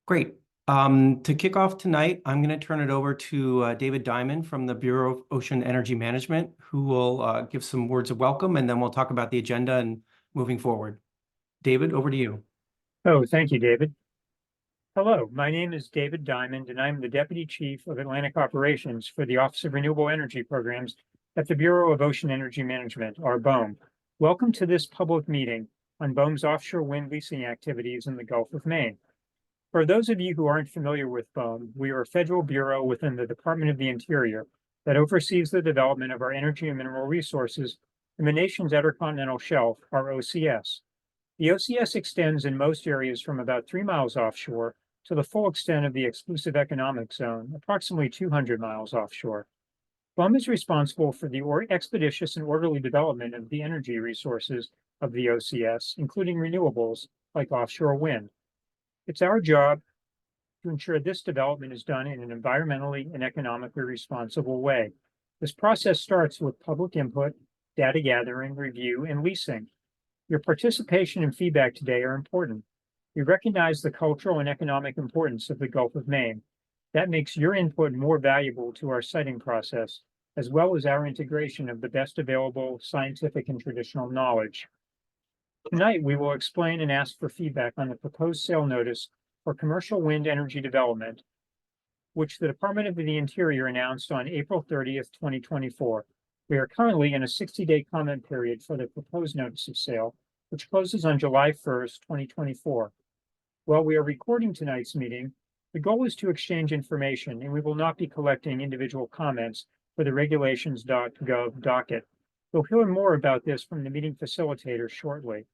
Great. To kick off tonight, I'm going to turn it over to David Diamond from the Bureau of Ocean Energy Management, who will give some words of welcome, and then we'll talk about the agenda and moving forward. David, over to you. Oh, thank you, David. Hello, my name is David Diamond, and I'm the Deputy Chief of Atlantic Operations for the Office of Renewable Energy Programs at the Bureau of Ocean Energy Management, or BOEM. Welcome to this public meeting on BOEM's offshore wind leasing activities in the Gulf of Maine. For those of you who aren't familiar with BOEM, we are a federal bureau within the Department of the Interior that oversees the development of our energy and mineral resources in the nation's intercontinental shelf, our OCS. The OCS extends in most areas from about 3 miles offshore to the full extent of the exclusive economic zone, approximately 200 miles offshore. BOEM is responsible for the expeditious and orderly development of the energy resources of the OCS, including renewables like offshore wind. It's our job to ensure this development is done in an environmentally and economically responsible way. This process starts with public input, data gathering, review, and leasing. Your participation and feedback today are important. We recognize the cultural and economic importance of the Gulf of Maine. That makes your input more valuable to our siting process, as well as our integration of the best available scientific and traditional knowledge. Tonight, we will explain and ask for feedback on the proposed sale notice for commercial wind energy development, which the Department of the Interior announced on April 30th, 2024. We are currently in a 60-day comment period for the proposed notice of sale, which closes on July 1st, 2024. While we are recording tonight's meeting, the goal is to exchange information, and we will not be collecting individual comments for the regulations.gov docket. We'll hear more about this from the meeting facilitator shortly.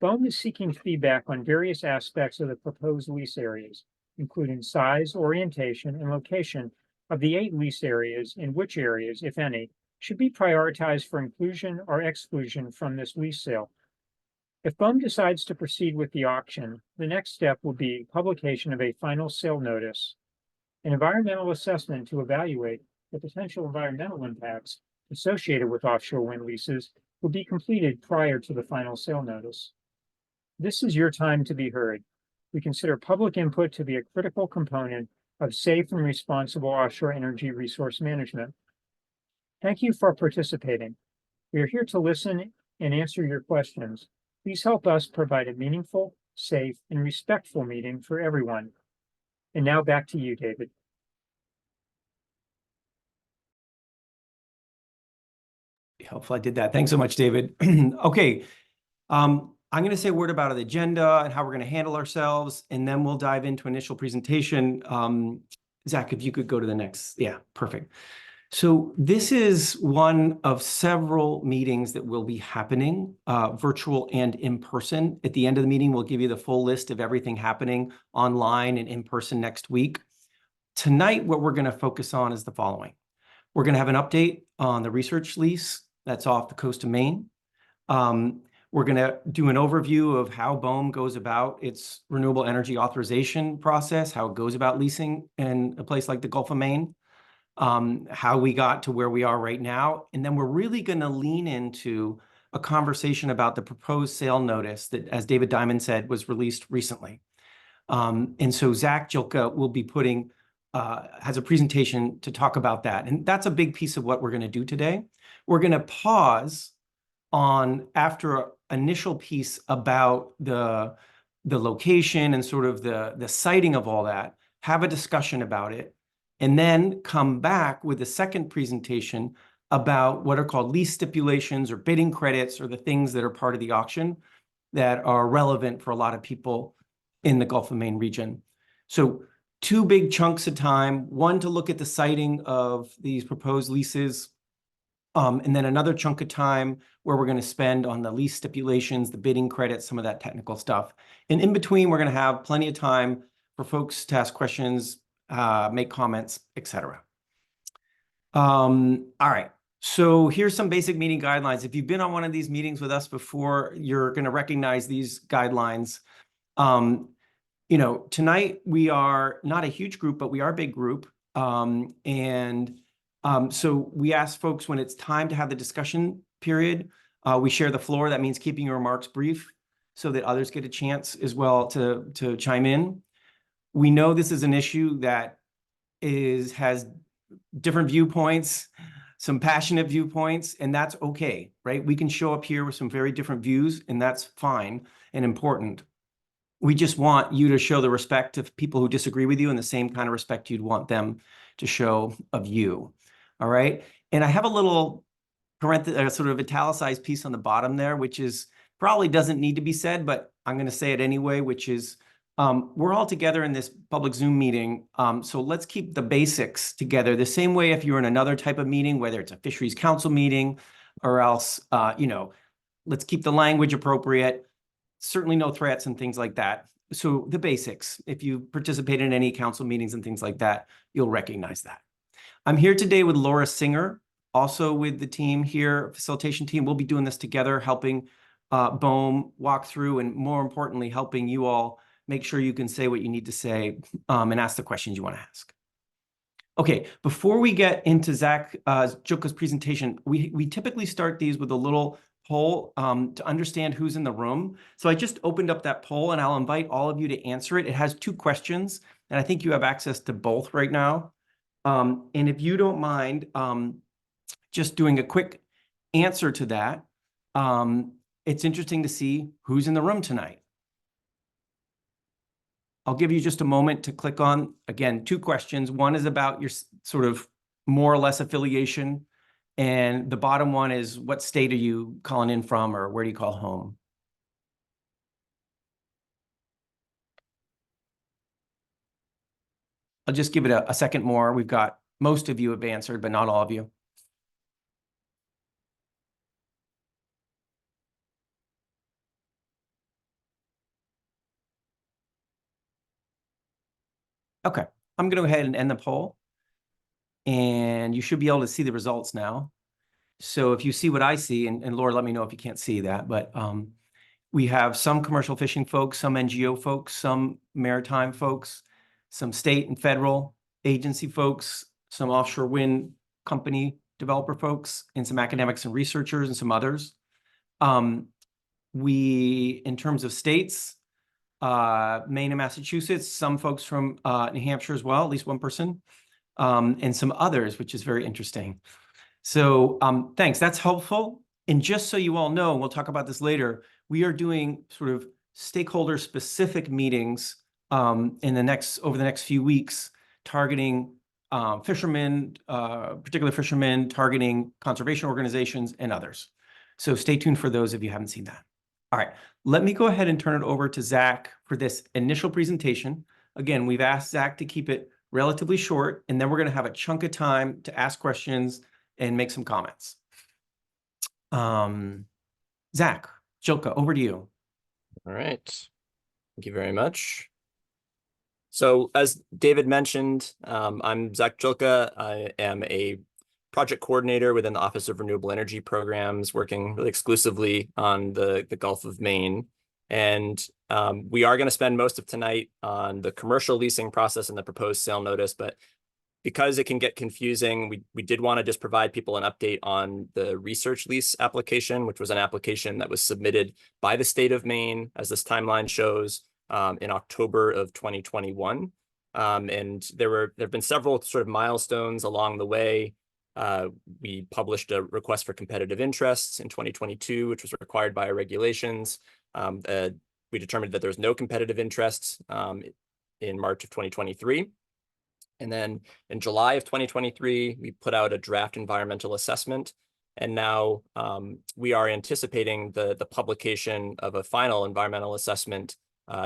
BOEM is seeking feedback on various aspects of the proposed lease areas, including size, orientation, and location of the 8 lease areas, and which areas, if any, should be prioritized for inclusion or exclusion from this lease sale. If BOEM decides to proceed with the auction, the next step will be publication of a final sale notice. An environmental assessment to evaluate the potential environmental impacts associated with offshore wind leases will be completed prior to the final sale notice. This is your time to be heard. We consider public input to be a critical component of safe and responsible offshore energy resource management. Thank you for participating. We are here to listen and answer your questions. Please help us provide a meaningful, safe, and respectful meeting for everyone. And now back to you, David. Helpful, I did that. Thanks so much, David. Okay, I'm going to say a word about the agenda and how we're going to handle ourselves, and then we'll dive into initial presentation. Zach, if you could go to the next. Yeah, perfect. So this is one of several meetings that will be happening, virtual and in person. At the end of the meeting, we'll give you the full list of everything happening online and in person next week. Tonight, what we're going to focus on is the following. We're going to have an update on the research lease that's off the coast of Maine. We're going to do an overview of how BOEM goes about its renewable energy authorization process, how it goes about leasing in a place like the Gulf of Maine, how we got to where we are right now. And then we're really going to lean into a conversation about the proposed sale notice that, as David Diamond said, was released recently. And so Zach Jilka will be has a presentation to talk about that. And that's a big piece of what we're going to do today. We're going to pause on, after an initial piece about the location and sort of the siting of all that, have a discussion about it, and then come back with a second presentation about what are called lease stipulations or bidding credits, or the things that are part of the auction that are relevant for a lot of people in the Gulf of Maine region. So 2 big chunks of time, one to look at the siting of these proposed leases, and then another chunk of time where we're going to spend on the lease stipulations, the bidding credits, some of that technical stuff. And in between, we're going to have plenty of time for folks to ask questions, make comments, etc. All right. So here's some basic meeting guidelines. If you've been on one of these meetings with us before, you're going to recognize these guidelines. Tonight we are not a huge group, but we are a big group. So we ask folks, when it's time to have the discussion period, we share the floor. That means keeping your remarks brief so that others get a chance as well to chime in. We know this is an issue that has different viewpoints, some passionate viewpoints, and that's okay, right? We can show up here with some very different views, and that's fine and important. We just want you to show the respect of people who disagree with you and the same kind of respect you'd want them to show of you. All right. And I have a little sort of italicized piece on the bottom there, which is probably doesn't need to be said, but I'm going to say it anyway, which is we're all together in this public Zoom meeting. So let's keep the basics together the same way if you're in another type of meeting, whether it's a fisheries council meeting or else, let's keep the language appropriate. Certainly no threats and things like that. So the basics, if you participate in any council meetings and things like that, you'll recognize that. I'm here today with Laura Singer, also with the team here, facilitation team. We'll be doing this together, helping BOEM walk through, and more importantly, helping you all make sure you can say what you need to say and ask the questions you want to ask. Okay, before we get into Zach Jilka's presentation, we typically start these with a little poll to understand who's in the room. So I just opened up that poll and I'll invite all of you to answer it. It has 2 questions, and I think you have access to both right now. And if you don't mind just doing a quick answer to that, it's interesting to see who's in the room tonight. I'll give you just a moment to click on, again, 2 questions. One is about your sort of more or less affiliation. And the bottom one is, what state are you calling in from, or where do you call home? I'll just give it a second more. We've got most of you have answered, but not all of you. Okay, I'm going to go ahead and end the poll. And you should be able to see the results now. So if you see what I see, and Laura, let me know if you can't see that, but we have some commercial fishing folks, some NGO folks, some maritime folks, some state and federal agency folks, some offshore wind company developer folks, and some academics and researchers and some others. In terms of states, Maine and Massachusetts, some folks from New Hampshire as well, at least one person, and some others, which is very interesting. So thanks, that's helpful. And just so you all know, we'll talk about this later, we are doing sort of stakeholder specific meetings over the next few weeks, targeting fishermen, particular fishermen, targeting conservation organizations and others. So stay tuned for those if you haven't seen that. All right, let me go ahead and turn it over to Zach for this initial presentation. Again, we've asked Zach to keep it relatively short, and then we're going to have a chunk of time to ask questions and make some comments. Zach, Jilka, over to you. All right. Thank you very much. So as David mentioned, I'm Zach Jilka. I am a project coordinator within the Office of Renewable Energy Programs, working really exclusively on the Gulf of Maine. And we are going to spend most of tonight on the commercial leasing process and the proposed sale notice, but because it can get confusing, we did want to just provide people an update on the research lease application, which was an application that was submitted by the state of Maine, as this timeline shows, in October of 2021. And there have been several sort of milestones along the way. We published a request for competitive interests in 2022, which was required by our regulations. We determined that there was no competitive interests in March of 2023. And then in July of 2023, we put out a draft environmental assessment. And now we are anticipating the publication of a final environmental assessment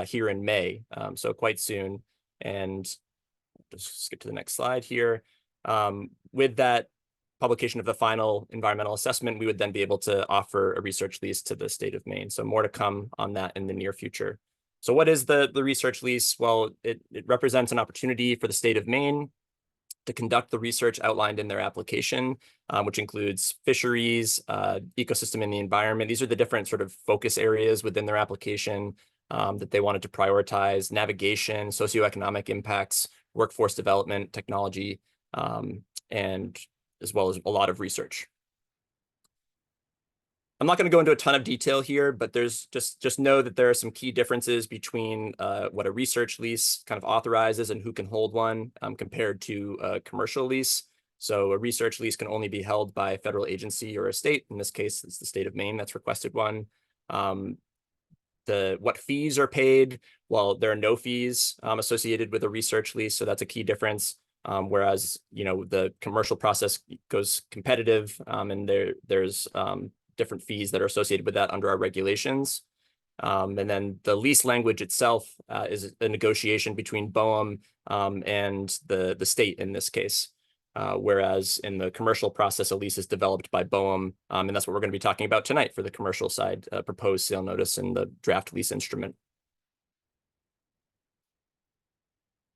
here in May, so quite soon. And just skip to the next slide here. With that publication of the final environmental assessment, we would then be able to offer a research lease to the state of Maine. So more to come on that in the near future. So what is the research lease? Well, it represents an opportunity for the state of Maine to conduct the research outlined in their application, which includes fisheries, ecosystem and the environment. These are the different sort of focus areas within their application that they wanted to prioritize: navigation, socioeconomic impacts, workforce development, technology, and as well as a lot of research. I'm not going to go into a ton of detail here, but there's just know that there are some key differences between what a research lease kind of authorizes and who can hold one compared to a commercial lease. So a research lease can only be held by a federal agency or a state. In this case, it's the state of Maine that's requested one. What fees are paid? Well, there are no fees associated with a research lease, so that's a key difference. Whereas, the commercial process goes competitive, and there's different fees that are associated with that under our regulations. And then the lease language itself is a negotiation between BOEM and the state in this case. Whereas in the commercial process, a lease is developed by BOEM, and that's what we're going to be talking about tonight for the commercial side, proposed sale notice and the draft lease instrument.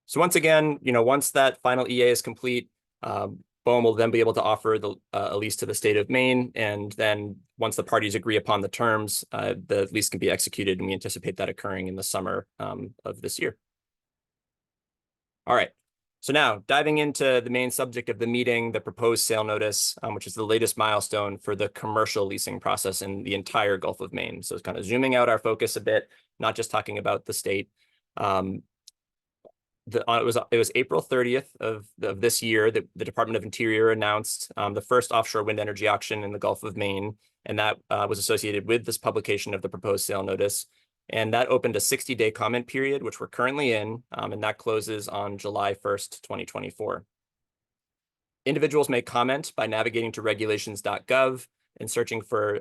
So once again, once that final EA is complete, BOEM will then be able to offer a lease to the state of Maine, and then once the parties agree upon the terms, the lease can be executed, and we anticipate that occurring in the summer of this year. All right. So now diving into the main subject of the meeting, the proposed sale notice, which is the latest milestone for the commercial leasing process in the entire Gulf of Maine. So it's kind of zooming out our focus a bit, not just talking about the state. It was April 30th of this year that the Department of Interior announced the first offshore wind energy auction in the Gulf of Maine, and that was associated with this publication of the proposed sale notice. And that opened a 60-day comment period, which we're currently in, and that closes on July 1st, 2024. Individuals may comment by navigating to regulations.gov and searching for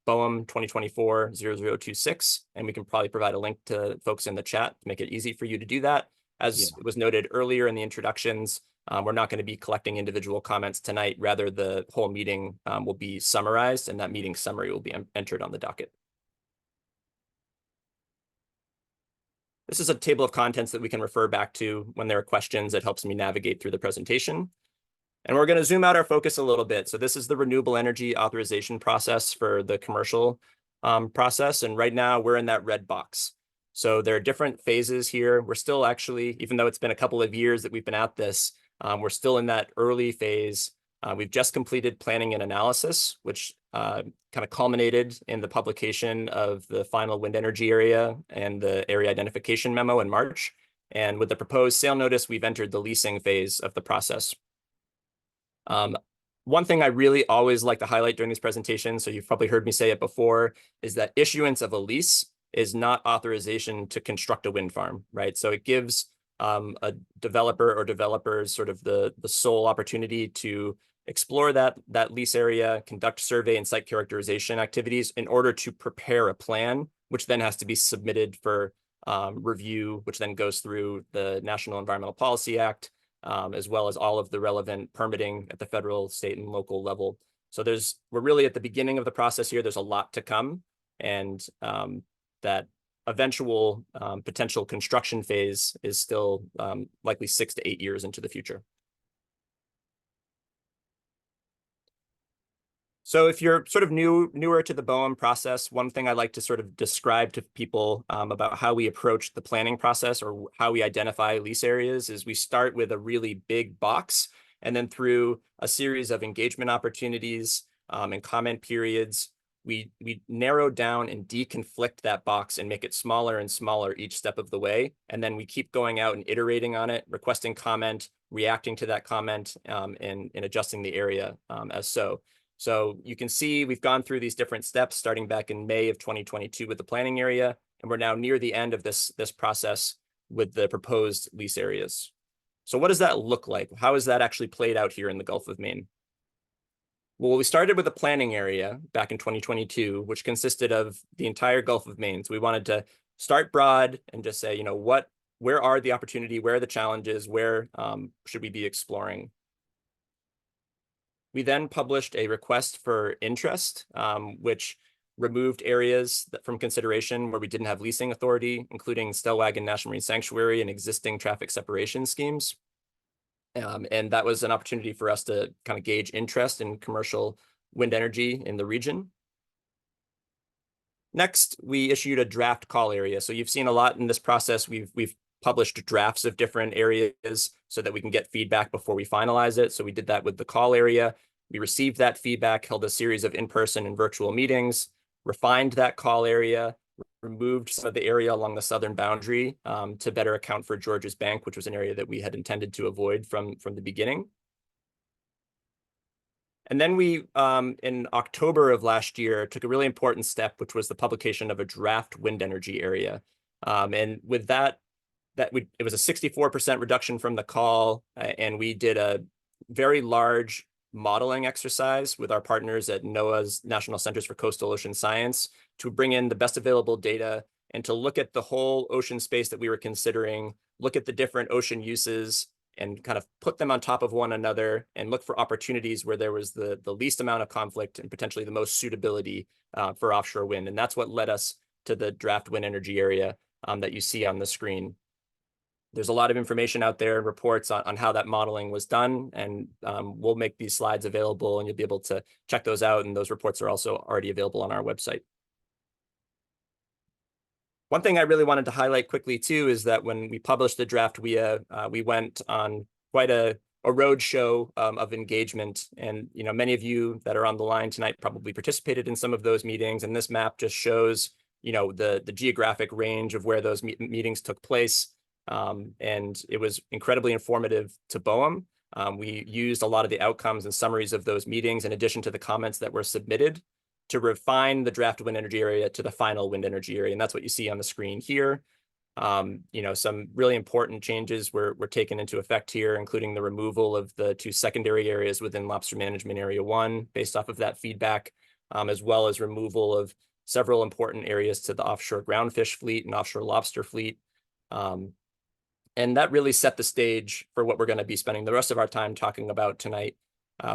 BOEM 2024-0026, and we can probably provide a link to folks in the chat to make it easy for you to do that. As was noted earlier in the introductions, we're not going to be collecting individual comments tonight. Rather, the whole meeting will be summarized, and that meeting summary will be entered on the docket. This is a table of contents that we can refer back to when there are questions. It helps me navigate through the presentation. And we're going to zoom out our focus a little bit. So this is the renewable energy authorization process for the commercial process. And right now we're in that red box. So there are different phases here. We're still actually, even though it's been a couple of years that we've been at this, we're still in that early phase. We've just completed planning and analysis, which kind of culminated in the publication of the final wind energy area and the area identification memo in March. And with the proposed sale notice, we've entered the leasing phase of the process. One thing I really always like to highlight during these presentations, so you've probably heard me say it before, is that issuance of a lease is not authorization to construct a wind farm, right? So it gives a developer or developers sort of the sole opportunity to explore that lease area, conduct survey and site characterization activities in order to prepare a plan, which then has to be submitted for review, which then goes through the National Environmental Policy Act, as well as all of the relevant permitting at the federal, state, and local level. So we're really at the beginning of the process here. There's a lot to come, and that eventual potential construction phase is still likely 6 to 8 years into the future. So if you're sort of newer to the BOEM process, one thing I like to sort of describe to people about how we approach the planning process or how we identify lease areas is we start with a really big box, and then through a series of engagement opportunities and comment periods, we narrow down and deconflict that box and make it smaller and smaller each step of the way. And then we keep going out and iterating on it, requesting comment, reacting to that comment, and adjusting the area as so. So you can see we've gone through these different steps starting back in May of 2022 with the planning area, and we're now near the end of this process with the proposed lease areas. So what does that look like? How is that actually played out here in the Gulf of Maine? Well, we started with a planning area back in 2022, which consisted of the entire Gulf of Maine. So we wanted to start broad and just say, where are the opportunity? Where are the challenges? Where should we be exploring? We then published a request for interest, which removed areas from consideration where we didn't have leasing authority, including Stellwagen National Marine Sanctuary and existing traffic separation schemes. And that was an opportunity for us to kind of gauge interest in commercial wind energy in the region. Next, we issued a draft call area. So you've seen a lot in this process. We've published drafts of different areas so that we can get feedback before we finalize it. So we did that with the call area. We received that feedback, held a series of in-person and virtual meetings, refined that call area, removed some of the area along the southern boundary to better account for George's Bank, which was an area that we had intended to avoid from the beginning. And then we, in October of last year, took a really important step, which was the publication of a draft wind energy area. And with that, it was a 64% reduction from the call, and we did a very large modeling exercise with our partners at NOAA's National Centers for Coastal Ocean Science to bring in the best available data and to look at the whole ocean space that we were considering, look at the different ocean uses, and kind of put them on top of one another and look for opportunities where there was the least amount of conflict and potentially the most suitability for offshore wind. And that's what led us to the draft wind energy area that you see on the screen. There's a lot of information out there and reports on how that modeling was done, and we'll make these slides available and you'll be able to check those out, and those reports are also already available on our website. One thing I really wanted to highlight quickly too is that when we published the draft WIA, we went on quite a road show of engagement, and many of you that are on the line tonight probably participated in some of those meetings, and this map just shows the geographic range of where those meetings took place. And it was incredibly informative to BOEM. We used a lot of the outcomes and summaries of those meetings in addition to the comments that were submitted to refine the draft wind energy area to the final wind energy area. And that's what you see on the screen here. Some really important changes were taken into effect here, including the removal of the 2 secondary areas within Lobster Management Area 1 based off of that feedback, as well as removal of several important areas to the offshore groundfish fleet and offshore lobster fleet. And that really set the stage for what we're going to be spending the rest of our time talking about tonight,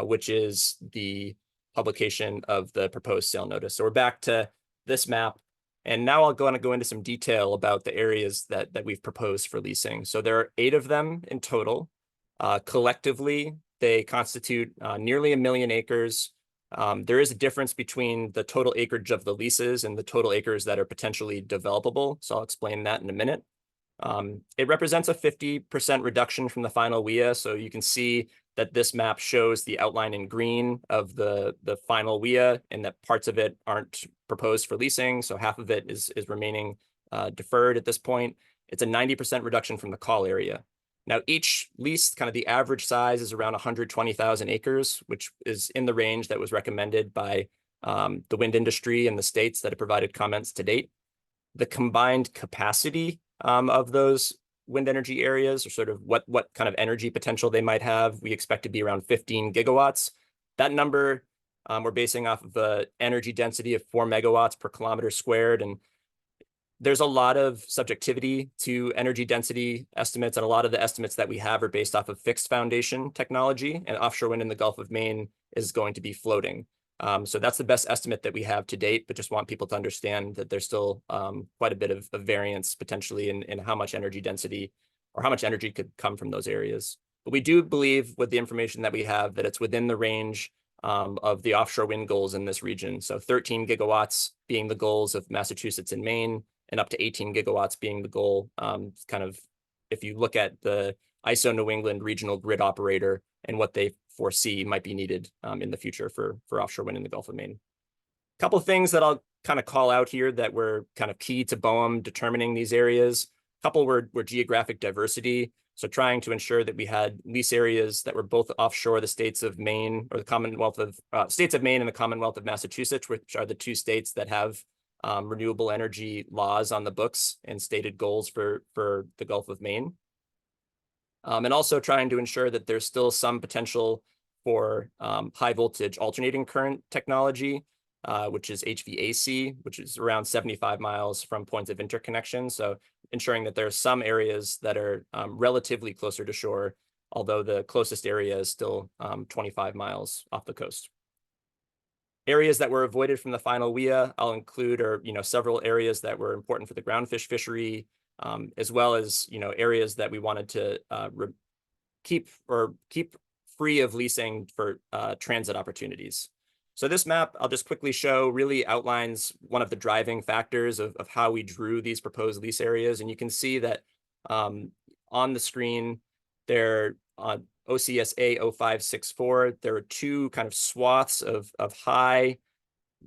which is the publication of the proposed sale notice. So we're back to this map, and now I'll go into some detail about the areas that we've proposed for leasing. So there are 8 of them in total. Collectively, they constitute nearly 1 million acres. There is a difference between the total acreage of the leases and the total acres that are potentially developable, so I'll explain that in a minute. It represents a 50% reduction from the final WIA, so you can see that this map shows the outline in green of the final WIA, and that parts of it aren't proposed for leasing, so half of it is remaining deferred at this point. It's a 90% reduction from the call area. Now, each lease, kind of the average size is around 120,000 acres, which is in the range that was recommended by the wind industry and the states that have provided comments to date. The combined capacity of those wind energy areas, or sort of what kind of energy potential they might have, we expect to be around 15 gigawatts. That number we're basing off of the energy density of 4 megawatts per kilometer squared, and there's a lot of subjectivity to energy density estimates, and a lot of the estimates that we have are based off of fixed foundation technology, and offshore wind in the Gulf of Maine is going to be floating. So that's the best estimate that we have to date, but just want people to understand that there's still quite a bit of variance potentially in how much energy density or how much energy could come from those areas. But we do believe with the information that we have that it's within the range of the offshore wind goals in this region. So 13 gigawatts being the goals of Massachusetts and Maine, and up to 18 gigawatts being the goal. Kind of, if you look at the ISO New England regional grid operator and what they foresee might be needed in the future for offshore wind in the Gulf of Maine. A couple of things that I'll kind of call out here that were kind of key to BOEM determining these areas. A couple were geographic diversity. So trying to ensure that we had lease areas that were both offshore the states of Maine, or the Commonwealth of states of Maine and the Commonwealth of Massachusetts, which are the 2 states that have renewable energy laws on the books and stated goals for the Gulf of Maine. And also trying to ensure that there's still some potential for high voltage alternating current technology, which is HVAC, which is around 75 miles from points of interconnection. So ensuring that there are some areas that are relatively closer to shore, although the closest area is still 25 miles off the coast. Areas that were avoided from the final WIA, I'll include are several areas that were important for the groundfish fishery, as well as areas that we wanted to keep free of leasing for transit opportunities. So this map, I'll just quickly show, really outlines one of the driving factors of how we drew these proposed lease areas. And you can see that on the screen, they're OCSA 0564. There are two kind of swaths of high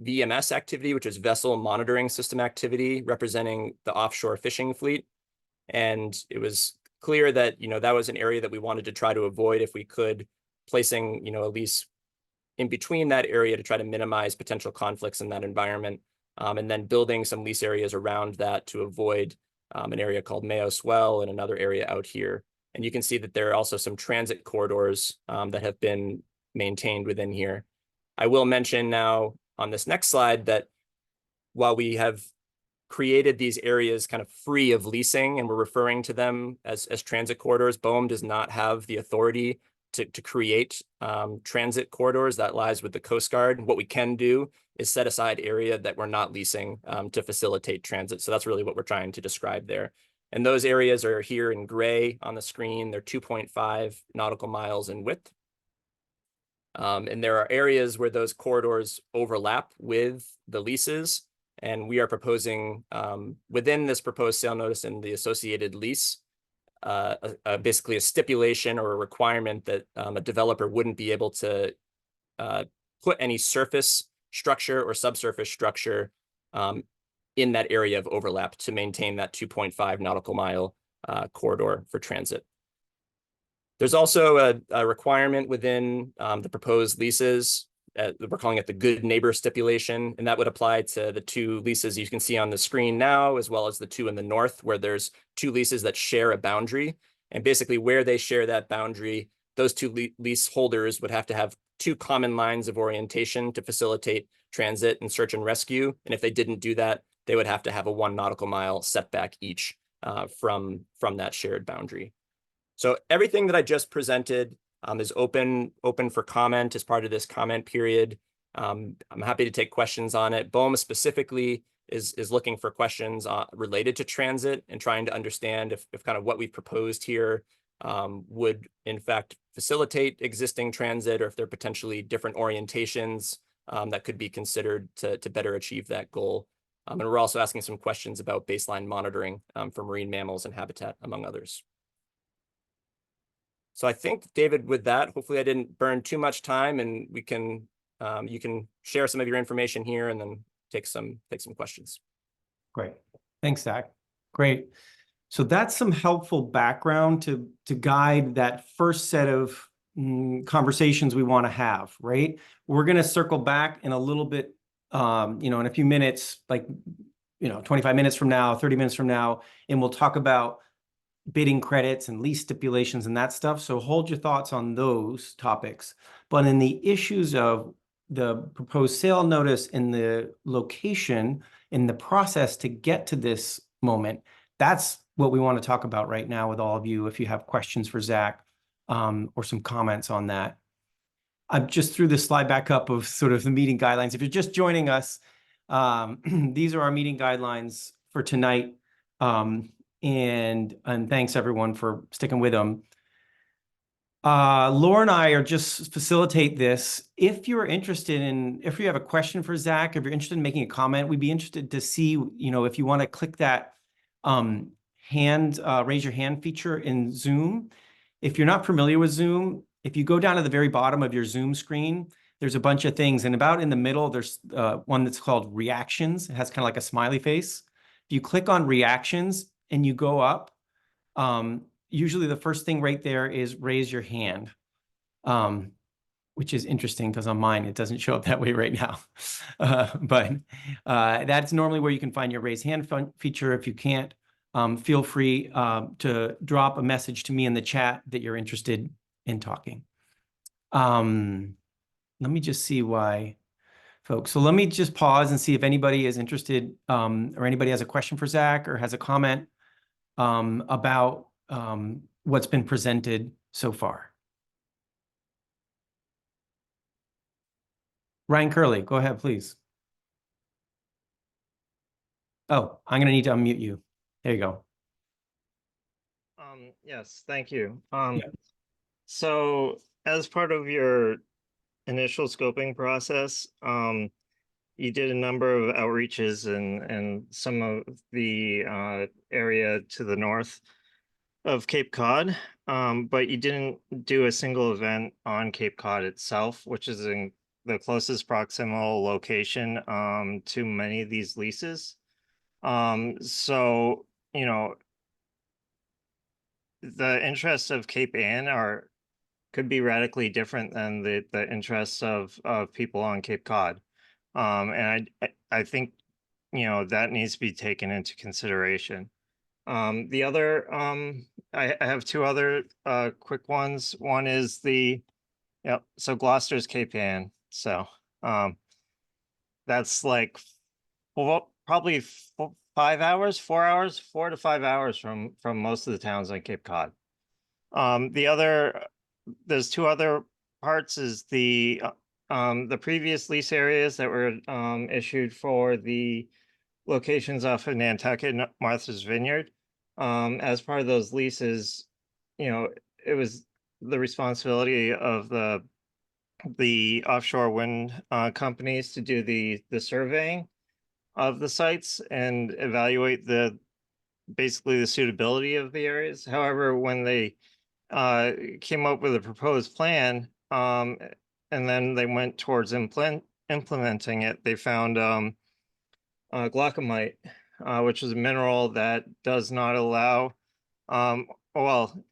VMS activity, which is vessel monitoring system activity, representing the offshore fishing fleet. And it was clear that, that was an area that we wanted to try to avoid if we could, placing, a lease in between that area to try to minimize potential conflicts in that environment. And then building some lease areas around that to avoid an area called Mayo Swell and another area out here. And you can see that there are also some transit corridors that have been maintained within here. I will mention now on this next slide that while we have created these areas kind of free of leasing and we're referring to them as transit corridors, BOEM does not have the authority to create transit corridors. That lies with the Coast Guard. What we can do is set aside area that we're not leasing to facilitate transit. So that's really what we're trying to describe there. And those areas are here in gray on the screen. They're 2.5 nautical miles in width. And there are areas where those corridors overlap with the leases. And we are proposing within this proposed sale notice and the associated lease, basically a stipulation or a requirement that a developer wouldn't be able to put any surface structure or subsurface structure in that area of overlap to maintain that 2.5 nautical mile corridor for transit. There's also a requirement within the proposed leases. We're calling it the good neighbor stipulation, and that would apply to the two leases you can see on the screen now, as well as the two in the north, where there's two leases that share a boundary. And basically where they share that boundary, those two lease holders would have to have two common lines of orientation to facilitate transit and search and rescue. And if they didn't do that, they would have to have a 1 nautical mile setback each from that shared boundary. So everything that I just presented is open for comment as part of this comment period. I'm happy to take questions on it. BOEM specifically is looking for questions related to transit and trying to understand if kind of what we've proposed here would in fact facilitate existing transit, or if there are potentially different orientations that could be considered to better achieve that goal. And we're also asking some questions about baseline monitoring for marine mammals and habitat, among others. So I think, David, with that, hopefully I didn't burn too much time, and we can you can share some of your information here and then take some questions. Great. Thanks, Zach. Great. So that's some helpful background to guide that first set of conversations we want to have, right? We're going to circle back in a little bit, in a few minutes, like, 25 minutes from now, 30 minutes from now, and we'll talk about bidding credits and lease stipulations and that stuff. So hold your thoughts on those topics. But in the issues of the proposed sale notice and the location in the process to get to this moment, that's what we want to talk about right now with all of you. If you have questions for Zach or some comments on that. I just threw this slide back up of sort of the meeting guidelines. If you're just joining us, these are our meeting guidelines for tonight. And thanks everyone for sticking with them. Laura and I are just facilitate this. If you're interested if you have a question for Zach, if you're interested in making a comment, we'd be interested to see, if you want to click that raise your hand feature in Zoom. If you're not familiar with Zoom, if you go down to the very bottom of your Zoom screen, there's a bunch of things, and about in the middle, there's one that's called reactions. It has kind of like a smiley face. If you click on reactions and you go up, usually the first thing right there is raise your hand, which is interesting because on mine, it doesn't show up that way right now. But that's normally where you can find your raise hand feature. If you can't, feel free to drop a message to me in the chat that you're interested in talking. Let me just see why, folks. So let me just pause and see if anybody is interested or anybody has a question for Zach or has a comment about what's been presented so far. Ryan Curley, go ahead, please. Oh, I'm going to need to unmute you. There you go. Yes, thank you. Yeah. So as part of your initial scoping process, you did a number of outreaches and some of the area to the north. of Cape Cod, but you didn't do a single event on Cape Cod itself, which is in the closest proximal location to many of these leases. So, you know, the interests of Cape Ann could be radically different than the interests of people on Cape Cod. And I think, you know, that needs to be taken into consideration. The other, I have two other quick ones. One is so Gloucester's Cape Ann. So that's like probably 5 hours, 4 hours, 4 to 5 hours from most of the towns on Cape Cod. There's two other parts is the previous lease areas that were issued for the locations off of Nantucket and Martha's Vineyard. As part of those leases, you know, it was the responsibility of the offshore wind companies to do the surveying of the sites and evaluate basically the suitability of the areas. However, when they came up with a proposed plan, and then they went towards implementing it, they found glaucomite, which is a mineral that does not allow, well,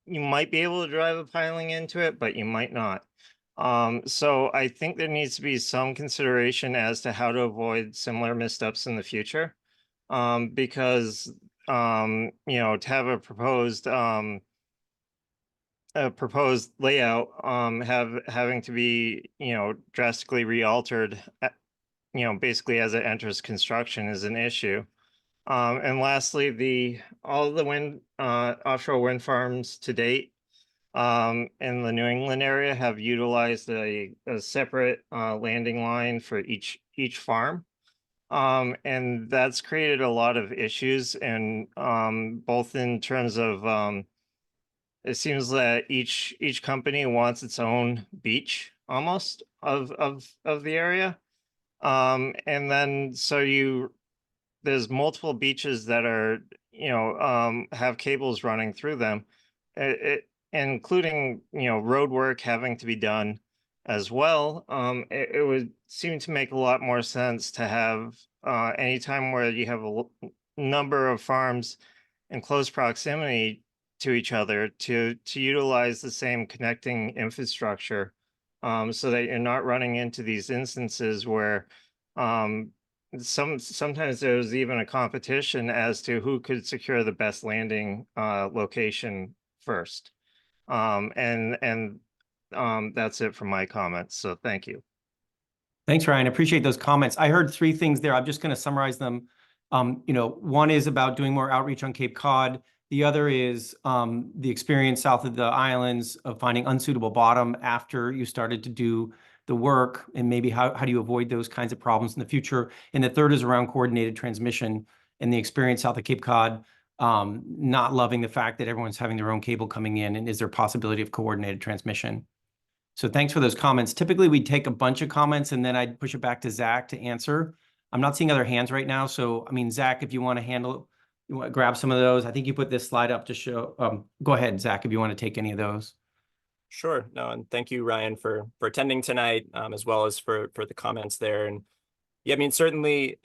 you might be able to drive a piling into it, but you might not. So I think there needs to be some consideration as to how to avoid similar missteps in the future. Because you know, to have a proposed layout having to be, you know, drastically re-altered, you know, basically as it enters construction is an issue. And lastly, all of the offshore wind farms to date in the New England area have utilized a separate landing line for each farm. And that's created a lot of issues, and both in terms of it seems that each company wants its own beach almost of the area. And then there's multiple beaches that are, you know, have cables running through them, including, you know, road work having to be done as well. It would seem to make a lot more sense to have anytime where you have a number of farms in close proximity to each other to utilize the same connecting infrastructure, so that you're not running into these instances where sometimes there's even a competition as to who could secure the best landing location first. And that's it for my comments. So thank you. Thanks, Ryan. I appreciate those comments. I heard three things there. I'm just going to summarize them. You know, one is about doing more outreach on Cape Cod. The other is the experience south of the islands of finding unsuitable bottom after you started to do the work, and maybe how do you avoid those kinds of problems in the future. And the third is around coordinated transmission and the experience south of Cape Cod, not loving the fact that everyone's having their own cable coming in, and is there a possibility of coordinated transmission? So thanks for those comments. Typically, we'd take a bunch of comments and then I'd push it back to Zach to answer. I'm not seeing other hands right now. So, I mean, Zach, if you want to grab some of those. I think you put this slide up to show. Go ahead, Zach, if you want to take any of those. Sure. No, and thank you, Ryan, for attending tonight, as well as for the comments there. And yeah, I mean, certainly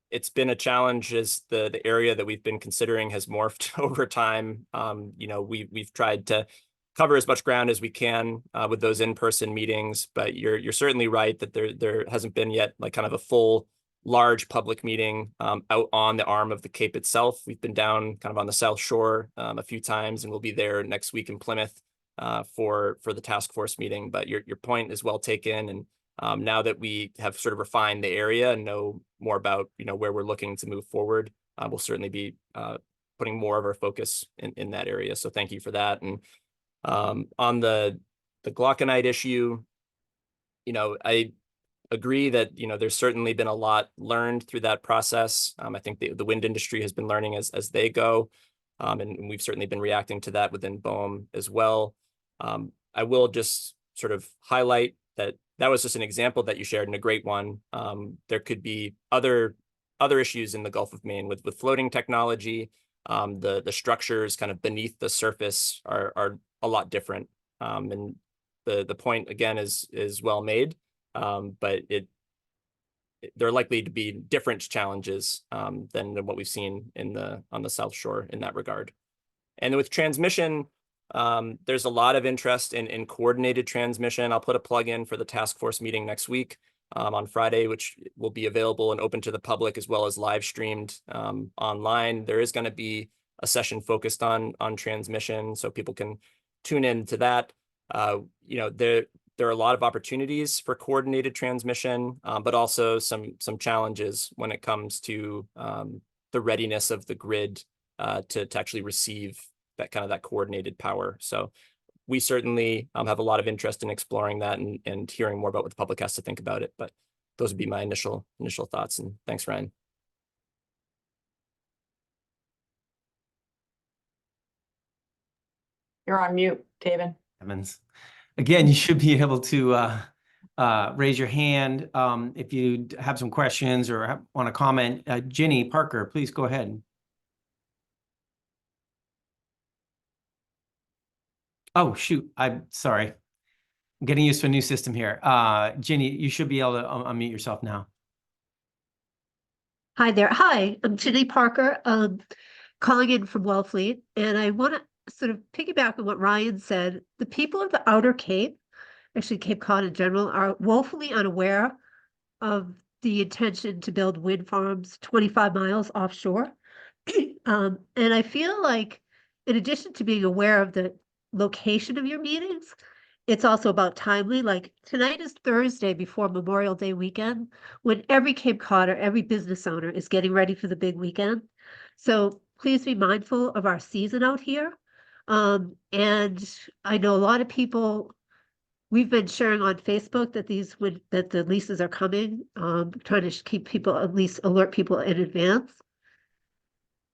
it's been a challenge as the area that we've been considering has morphed over time. You know, we've tried to cover as much ground as we can with those in-person meetings, but you're certainly right that there hasn't been yet like kind of a full large public meeting out on the arm of the Cape itself. We've been down kind of on the South Shore a few times, and we'll be there next week in Plymouth for the task force meeting. But your point is well taken, and now that we have sort of refined the area and know more about, you know, where we're looking to move forward, we'll certainly be putting more of our focus in that area. So thank you for that. And on the glauconite issue, you know, I agree that, you know, there's certainly been a lot learned through that process. I think the wind industry has been learning as they go, and we've certainly been reacting to that within BOEM as well. I will just sort of highlight that was just an example that you shared, and a great one. There could be other issues in the Gulf of Maine with floating technology. the structures kind of beneath the surface are a lot different. And the point again is well made, but there are likely to be different challenges than what we've seen on the South Shore in that regard. And with transmission, there's a lot of interest in coordinated transmission. I'll put a plug in for the task force meeting next week on Friday, which will be available and open to the public as well as live streamed online. There is going to be a session focused on transmission, so people can tune in to that. There are a lot of opportunities for coordinated transmission, but also some challenges when it comes to the readiness of the grid to actually receive that coordinated power. So we certainly have a lot of interest in exploring that and hearing more about what the public has to think about it. But those would be my initial thoughts. And thanks, Ryan. You're on mute, David. Evans. Again, you should be able to raise your hand if you have some questions or want to comment. Ginny Parker, please go ahead. Oh, shoot. I'm sorry. I'm getting used to a new system here. Ginny, you should be able to unmute yourself now. Hi there. Hi, I'm Ginny Parker, calling in from Wellfleet, and I want to sort of piggyback on what Ryan said. The people of the Outer Cape, actually Cape Cod in general, are woefully unaware of the intention to build wind farms 25 miles offshore. And I feel like, in addition to being aware of the location of your meetings, it's also about timely. Like tonight is Thursday before Memorial Day weekend, when every Cape Codder, every business owner is getting ready for the big weekend. So please be mindful of our season out here. And I know a lot of people, we've been sharing on Facebook that that the leases are coming, trying to keep people, at least alert people in advance.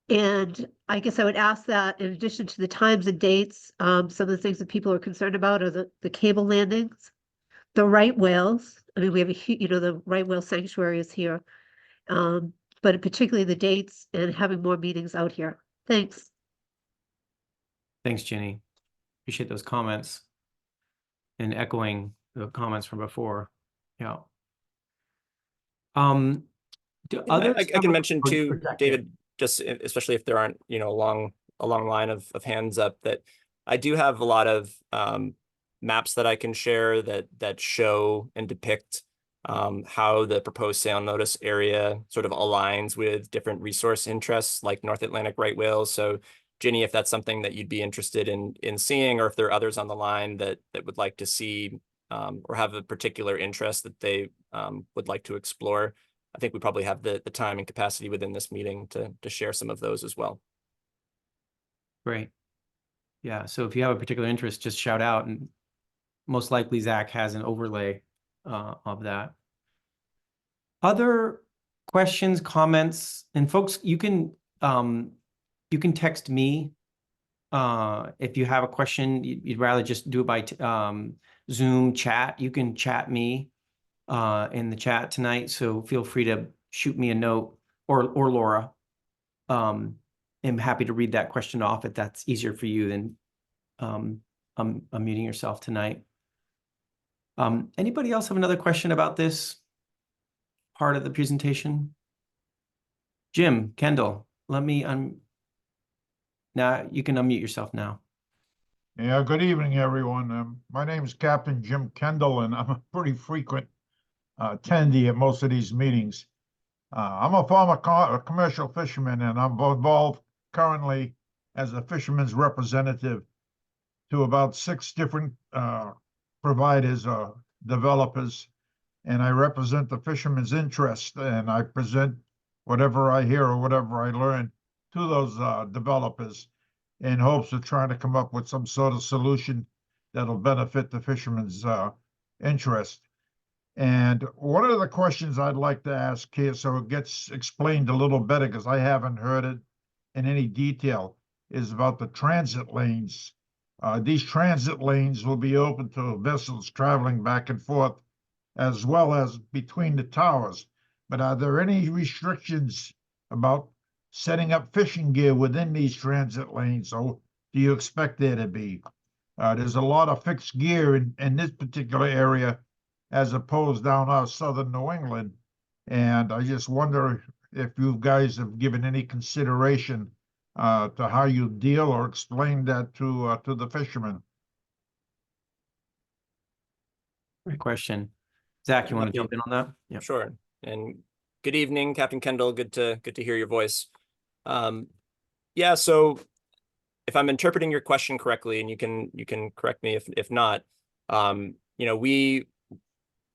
And I guess I would ask that in addition to the times and dates, some of the things that people are concerned about are the cable landings, the right whales. I mean, we have the right whale sanctuary is here, but particularly the dates and having more meetings out here. Thanks. Thanks, Ginny. Appreciate those comments and echoing the comments from before. Yeah. I can mention too, David, just especially if there aren't, a long line of hands up, that I do have a lot of maps that I can share that show and depict how the proposed sail notice area sort of aligns with different resource interests like North Atlantic right whales. So Ginny, if that's something that you'd be interested in seeing, or if there are others on the line that would like to see or have a particular interest that they would like to explore, I think we probably have the time and capacity within this meeting to share some of those as well. Great. Yeah, so if you have a particular interest, just shout out, and most likely Zach has an overlay of that. Other questions, comments, and folks, you can text me if you have a question. You'd rather just do it by Zoom chat. You can chat me in the chat tonight, so feel free to shoot me a note, or Laura. I'm happy to read that question off if that's easier for you than unmuting yourself tonight. Anybody else have another question about this part of the presentation? Jim, Kendall, let me now you can unmute yourself now. Yeah, good evening, everyone. My name is Captain Jim Kendall, and I'm a pretty frequent attendee at most of these meetings. I'm a former commercial fisherman, and I'm involved currently as a fisherman's representative to about 6 different providers or developers, and I represent the fisherman's interest, and I present whatever I hear or whatever I learn to those developers in hopes of trying to come up with some sort of solution that'll benefit the fisherman's interest. And one of the questions I'd like to ask here, so it gets explained a little better, because I haven't heard it in any detail, is about the transit lanes. These transit lanes will be open to vessels traveling back and forth, as well as between the towers. But are there any restrictions about setting up fishing gear within these transit lanes? So do you expect there to be? There's a lot of fixed gear in this particular area as opposed down our southern New England. And I just wonder if you guys have given any consideration to how you deal or explain that to the fishermen. Great question. Zach, you want to jump in on that? Yeah. Sure. And good evening, Captain Kendall. Good to hear your voice. Yeah, so if I'm interpreting your question correctly, and you can correct me if not, we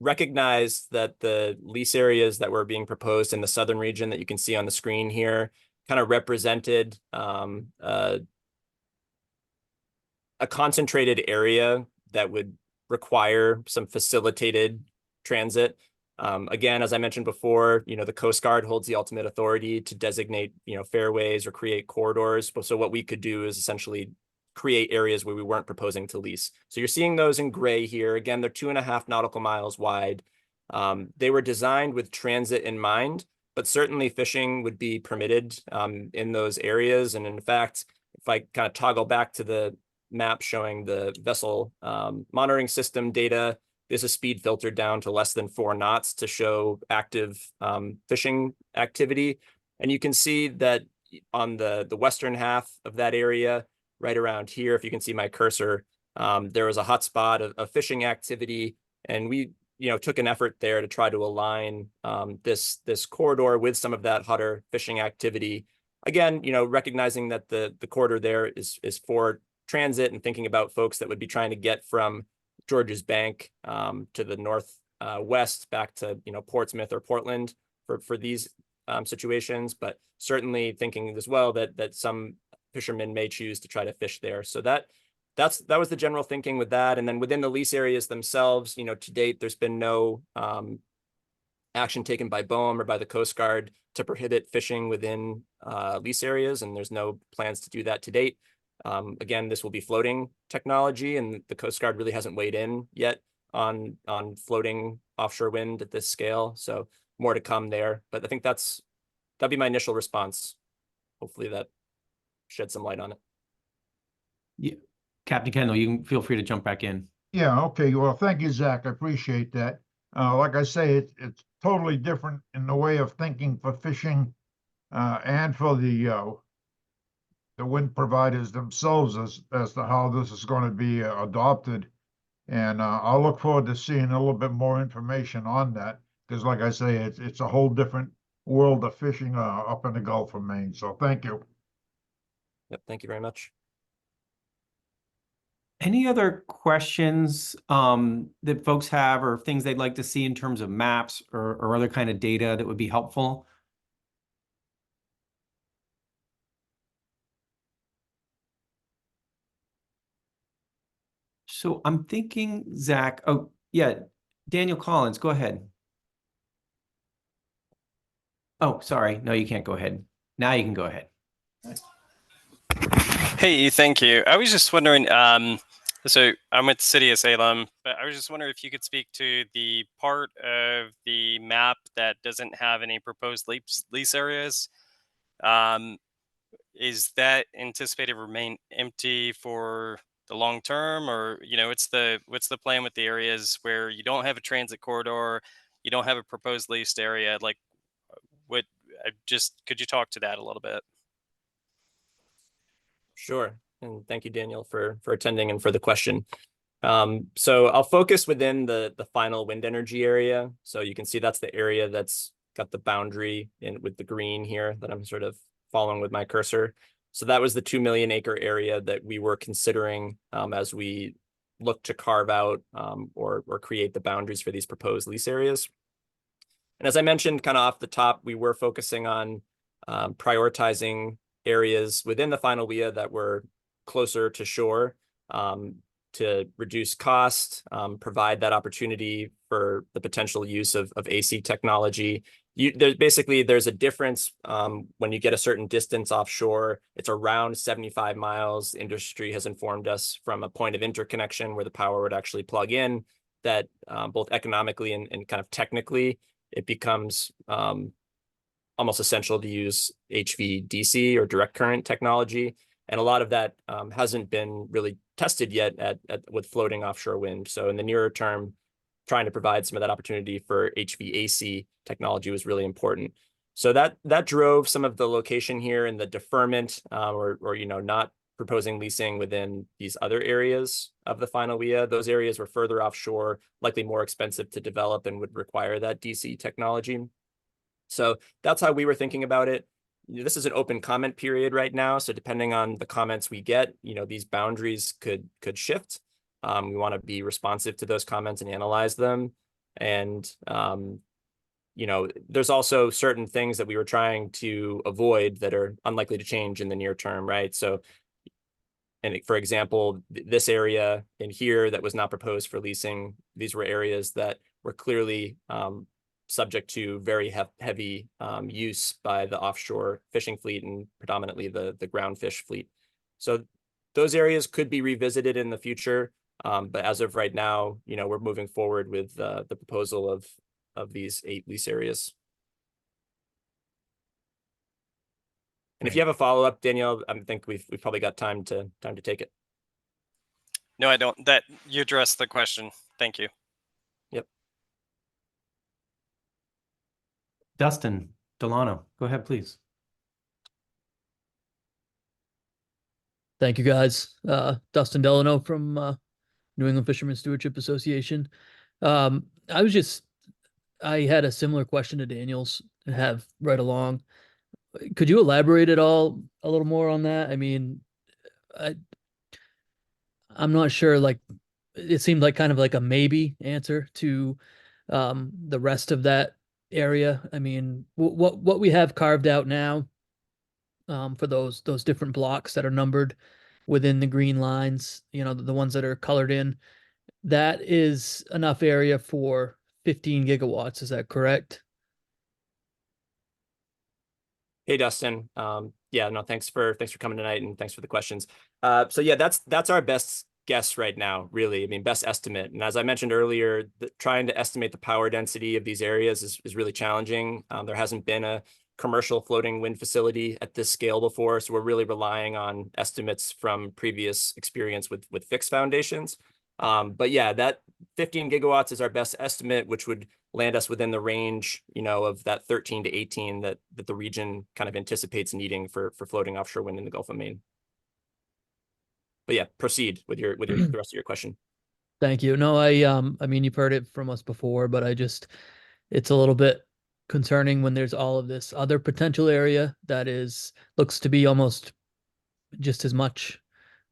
recognize that the lease areas that were being proposed in the southern region that you can see on the screen here kind of represented a concentrated area that would require some facilitated transit. Again, as I mentioned before, the Coast Guard holds the ultimate authority to designate, fairways or create corridors. So what we could do is essentially create areas where we weren't proposing to lease. So you're seeing those in gray here. Again, they're 2.5 nautical miles wide. They were designed with transit in mind, but certainly fishing would be permitted in those areas. And in fact, if I kind of toggle back to the map showing the vessel monitoring system data, this is speed filtered down to less than 4 knots to show active fishing activity. And you can see that on the western half of that area, right around here, if you can see my cursor, there was a hot spot of fishing activity. And we took an effort there to try to align this corridor with some of that hotter fishing activity. Again, recognizing that the corridor there is for transit and thinking about folks that would be trying to get from George's Bank to the north west back to Portsmouth or Portland for these situations, but certainly thinking as well that some fishermen may choose to try to fish there. So that was the general thinking with that. And then within the lease areas themselves, to date, there's been no action taken by BOEM or by the Coast Guard to prohibit fishing within lease areas, and there's no plans to do that to date. Again, this will be floating technology, and the Coast Guard really hasn't weighed in yet on floating offshore wind at this scale. So more to come there. But I think that'd be my initial response. Hopefully that shed some light on it. Yeah. Captain Kendall, you can feel free to jump back in. Yeah, okay. Well, thank you, Zach. I appreciate that. Like I say, it's totally different in the way of thinking for fishing and for the wind providers themselves as to how this is going to be adopted. And I'll look forward to seeing a little bit more information on that, because like I say, it's a whole different world of fishing up in the Gulf of Maine. So thank you. Yep, thank you very much. Any other questions that folks have, or things they'd like to see in terms of maps or other kind of data that would be helpful? So I'm thinking, Zach, oh, yeah, Daniel Collins, go ahead. Oh, sorry. No, you can't go ahead. Now you can go ahead. Hey, thank you. I was just wondering, so I'm with the city of Salem, but I was just wondering if you could speak to the part of the map that doesn't have any proposed lease areas. Is that anticipated to remain empty for the long term, or what's the plan with the areas where you don't have a transit corridor, you don't have a proposed leased area? Like, could you talk to that a little bit? Sure. And thank you, Daniel, for attending and for the question. So I'll focus within the final wind energy area. So you can see that's the area that's got the boundary with the green here that I'm sort of following with my cursor. So that was the 2 million acre area that we were considering as we look to carve out or create the boundaries for these proposed lease areas. And as I mentioned kind of off the top, we were focusing on prioritizing areas within the final WIA that were closer to shore to reduce cost, provide that opportunity for the potential use of AC technology. There's a difference when you get a certain distance offshore. It's around 75 miles. Industry has informed us from a point of interconnection where the power would actually plug in, that both economically and kind of technically, it becomes almost essential to use HVDC or direct current technology. And a lot of that hasn't been really tested yet with floating offshore wind. So in the nearer term, trying to provide some of that opportunity for HVAC technology was really important. So that drove some of the location here and the deferment or not proposing leasing within these other areas of the final WIA. Those areas were further offshore, likely more expensive to develop and would require that DC technology. So that's how we were thinking about it. This is an open comment period right now. So depending on the comments we get, these boundaries could shift. We want to be responsive to those comments and analyze them. And, there's also certain things that we were trying to avoid that are unlikely to change in the near term, right? So, and for example, this area in here that was not proposed for leasing, these were areas that were clearly subject to very heavy use by the offshore fishing fleet and predominantly the ground fish fleet. So those areas could be revisited in the future. But as of right now, we're moving forward with the proposal of these 8 lease areas. And if you have a follow-up, Danielle, I think we've probably got time to take it. No, I don't. That you addressed the question. Thank you. Yep. Dustin Delano, go ahead, please. Thank you, guys. Dustin Delano from New England Fishermen Stewardship Association. I had a similar question to Daniel's to have right along. Could you elaborate at all a little more on that? I mean, I'm not sure, like, it seemed like kind of like a maybe answer to the rest of that area. I mean, what we have carved out now for those different blocks that are numbered within the green lines, the ones that are colored in, that is enough area for 15 gigawatts. Is that correct? Hey, Dustin. Yeah, no, thanks for coming tonight and thanks for the questions. So yeah, that's our best guess right now, really. I mean, best estimate. And as I mentioned earlier, trying to estimate the power density of these areas is really challenging. There hasn't been a commercial floating wind facility at this scale before, so we're really relying on estimates from previous experience with fixed foundations. But yeah, that 15 gigawatts is our best estimate, which would land us within the range, of that 13 to 18 that the region kind of anticipates needing for floating offshore wind in the Gulf of Maine. But yeah, proceed with the rest of your question. Thank you. No, I mean, you've heard it from us before, but it's a little bit concerning when there's all of this other potential area that looks to be almost just as much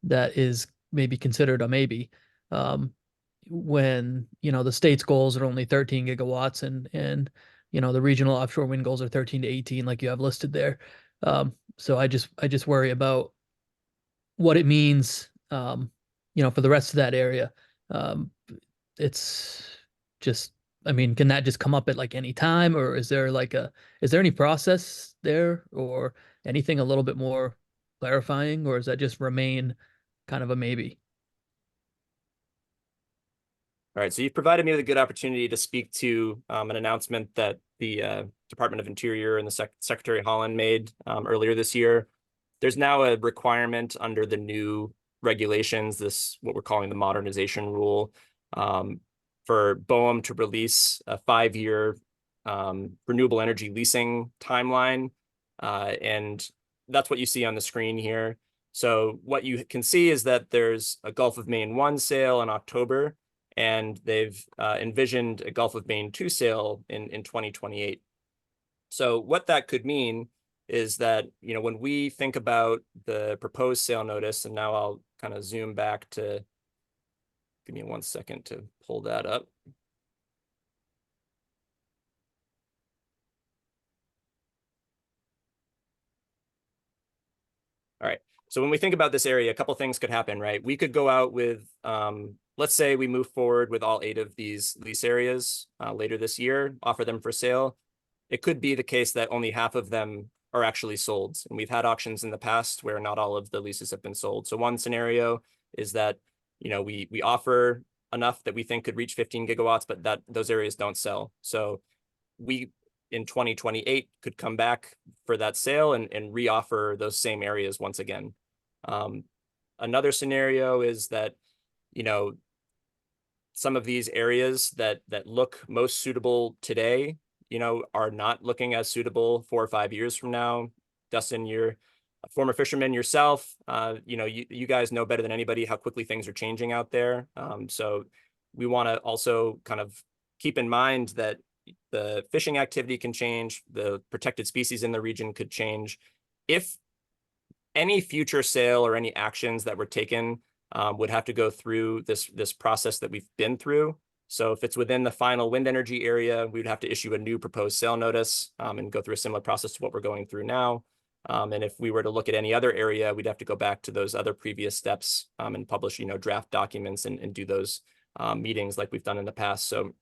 that is maybe considered a maybe. When the state's goals are only 13 gigawatts and the regional offshore wind goals are 13 to 18 like you have listed there. So I just worry about what it means for the rest of that area. It's just, I mean, can that just come up at like any time, or is there any process there or anything a little bit more clarifying, or does that just remain kind of a maybe? All right, so you've provided me with a good opportunity to speak to an announcement that the Department of Interior and the Secretary Holland made earlier this year. There's now a requirement under the new regulations, what we're calling the modernization rule, for BOEM to release a 5-year renewable energy leasing timeline. And that's what you see on the screen here. So what you can see is that there's a Gulf of Maine 1 sale in October, and they've envisioned a Gulf of Maine 2 sale in 2028. So what that could mean is that, when we think about the proposed sale notice, and now I'll kind of zoom back to, give me 1 second to pull that up. All right, so when we think about this area, a couple things could happen, right? We could go out with, let's say we move forward with all 8 of these lease areas later this year, offer them for sale. It could be the case that only half of them are actually sold. And we've had auctions in the past where not all of the leases have been sold. So one scenario is that, we offer enough that we think could reach 15 gigawatts, but that those areas don't sell. So in 2028 could come back for that sale and reoffer those same areas once again. Another scenario is that, you know, some of these areas that look most suitable today, you know, are not looking as suitable 4 or 5 years from now. Dustin, you're a former fisherman yourself. You know, you guys know better than anybody how quickly things are changing out there. So we want to also kind of keep in mind that the fishing activity can change, the protected species in the region could change. If any future sale or any actions that were taken would have to go through this process that we've been through. So if it's within the final wind energy area, we would have to issue a new proposed sale notice and go through a similar process to what we're going through now. And if we were to look at any other area, we'd have to go back to those other previous steps and publish, you know, draft documents and do those meetings like we've done in the past. So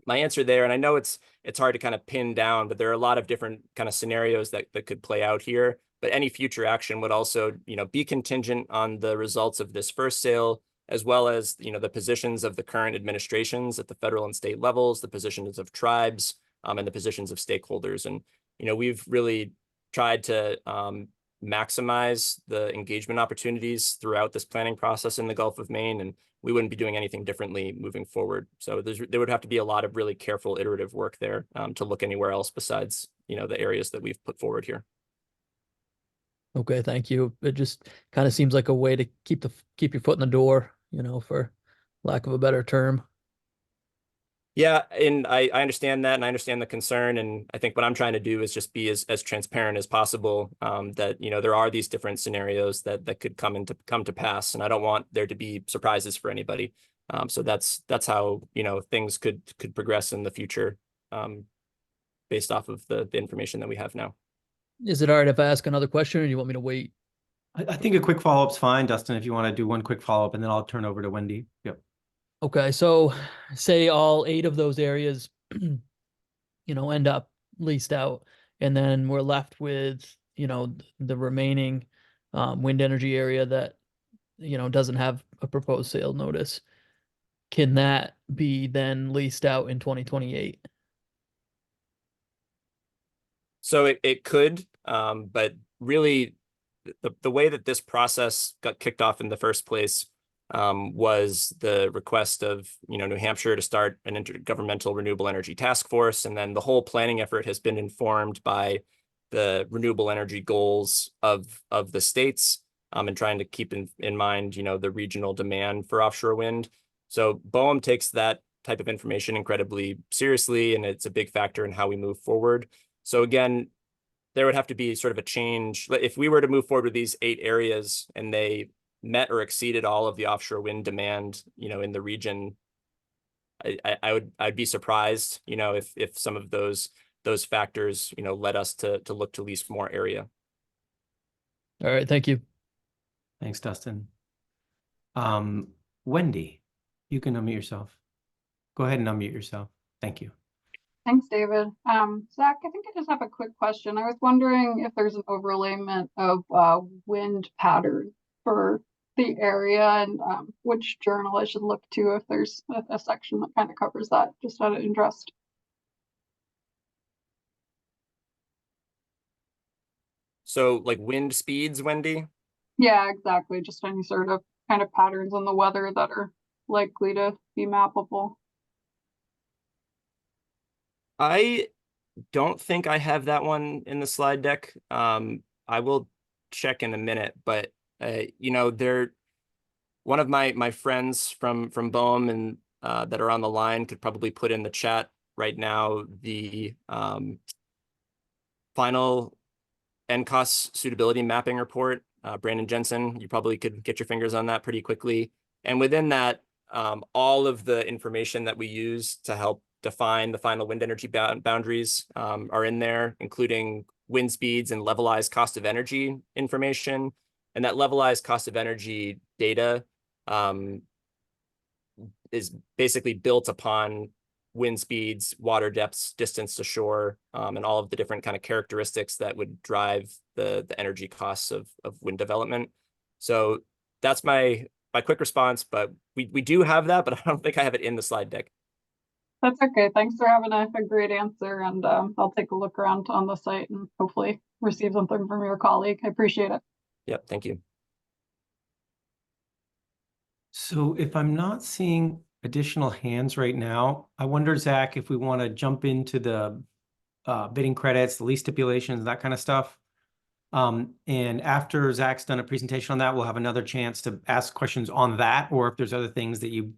my answer there, and I know it's hard to kind of pin down, but there are a lot of different kind of scenarios that could play out here. But any future action would also, you know, be contingent on the results of this first sale, as well as, you know, the positions of the current administrations at the federal and state levels, the positions of tribes, and the positions of stakeholders. And, you know, we've really tried to maximize the engagement opportunities throughout this planning process in the Gulf of Maine, and we wouldn't be doing anything differently moving forward. So there would have to be a lot of really careful iterative work there to look anywhere else besides, you know, the areas that we've put forward here. Okay, thank you. It just kind of seems like a way to keep your foot in the door, you know, for lack of a better term. Yeah, and I understand that, and I understand the concern, and I think what I'm trying to do is just be as transparent as possible. That, you know, there are these different scenarios that could come to pass, and I don't want there to be surprises for anybody. So that's how, you know, things could progress in the future, based off of the information that we have now. Is it all right if I ask another question, or do you want me to wait? I think a quick follow-up's fine, Dustin, if you want to do one quick follow-up, and then I'll turn over to Wendy. Yep. Okay, so say all 8 of those areas, you know, end up leased out, and then we're left with, you know, the remaining wind energy area that, you know, doesn't have a proposed sale notice. Can that be then leased out in 2028? So it could, but really the way that this process got kicked off in the first place was the request of, you know, New Hampshire to start an intergovernmental renewable energy task force. And then the whole planning effort has been informed by the renewable energy goals of the states and trying to keep in mind, you know, the regional demand for offshore wind. So BOEM takes that type of information incredibly seriously, and it's a big factor in how we move forward. So again, there would have to be sort of a change. If we were to move forward with these 8 areas and they met or exceeded all of the offshore wind demand, you know, in the region, I'd be surprised, you know, if some of those factors, you know, led us to look to lease more area. All right, thank you. Thanks, Dustin. Wendy, you can unmute yourself. Go ahead and unmute yourself. Thank you. Thanks, David. Zach, I think I just have a quick question. I was wondering if there's an overlayment of wind patterns for the area, and which journal I should look to if there's a section that kind of covers that, just out of interest. So like wind speeds, Wendy? Yeah, exactly. Just any sort of kind of patterns in the weather that are likely to be mappable. I don't think I have that one in the slide deck. I will check in a minute, but you know, one of my friends from BOEM and that are on the line could probably put in the chat right now the final NCOS suitability mapping report. Brandon Jensen, you probably could get your fingers on that pretty quickly. And within that, all of the information that we use to help define the final wind energy boundaries are in there, including wind speeds and levelized cost of energy information. And that levelized cost of energy data is basically built upon wind speeds, water depths, distance to shore, and all of the different kind of characteristics that would drive the energy costs of wind development. So that's my quick response, but we do have that, but I don't think I have it in the slide deck. That's okay. Thanks for having a great answer, and I'll take a look around on the site and hopefully receive something from your colleague. I appreciate it. Yep, thank you. So if I'm not seeing additional hands right now, I wonder, Zach, if we want to jump into the bidding credits, the lease stipulations, that kind of stuff. And after Zach's done a presentation on that, we'll have another chance to ask questions on that, or if there's other things that you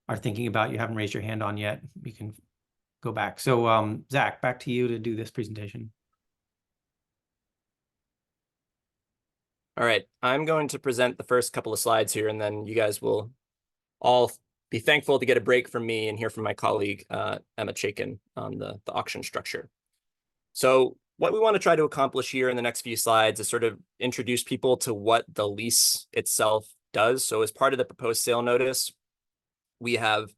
are thinking about you haven't raised your hand on yet, you can go back. So Zach, back to you to do this presentation. All right, I'm going to present the first couple of slides here, and then you guys will all be thankful to get a break from me and hear from my colleague, Emma Chaikin, on the auction structure. So what we want to try to accomplish here in the next few slides is sort of introduce people to what the lease itself does. So as part of the proposed sale notice, we have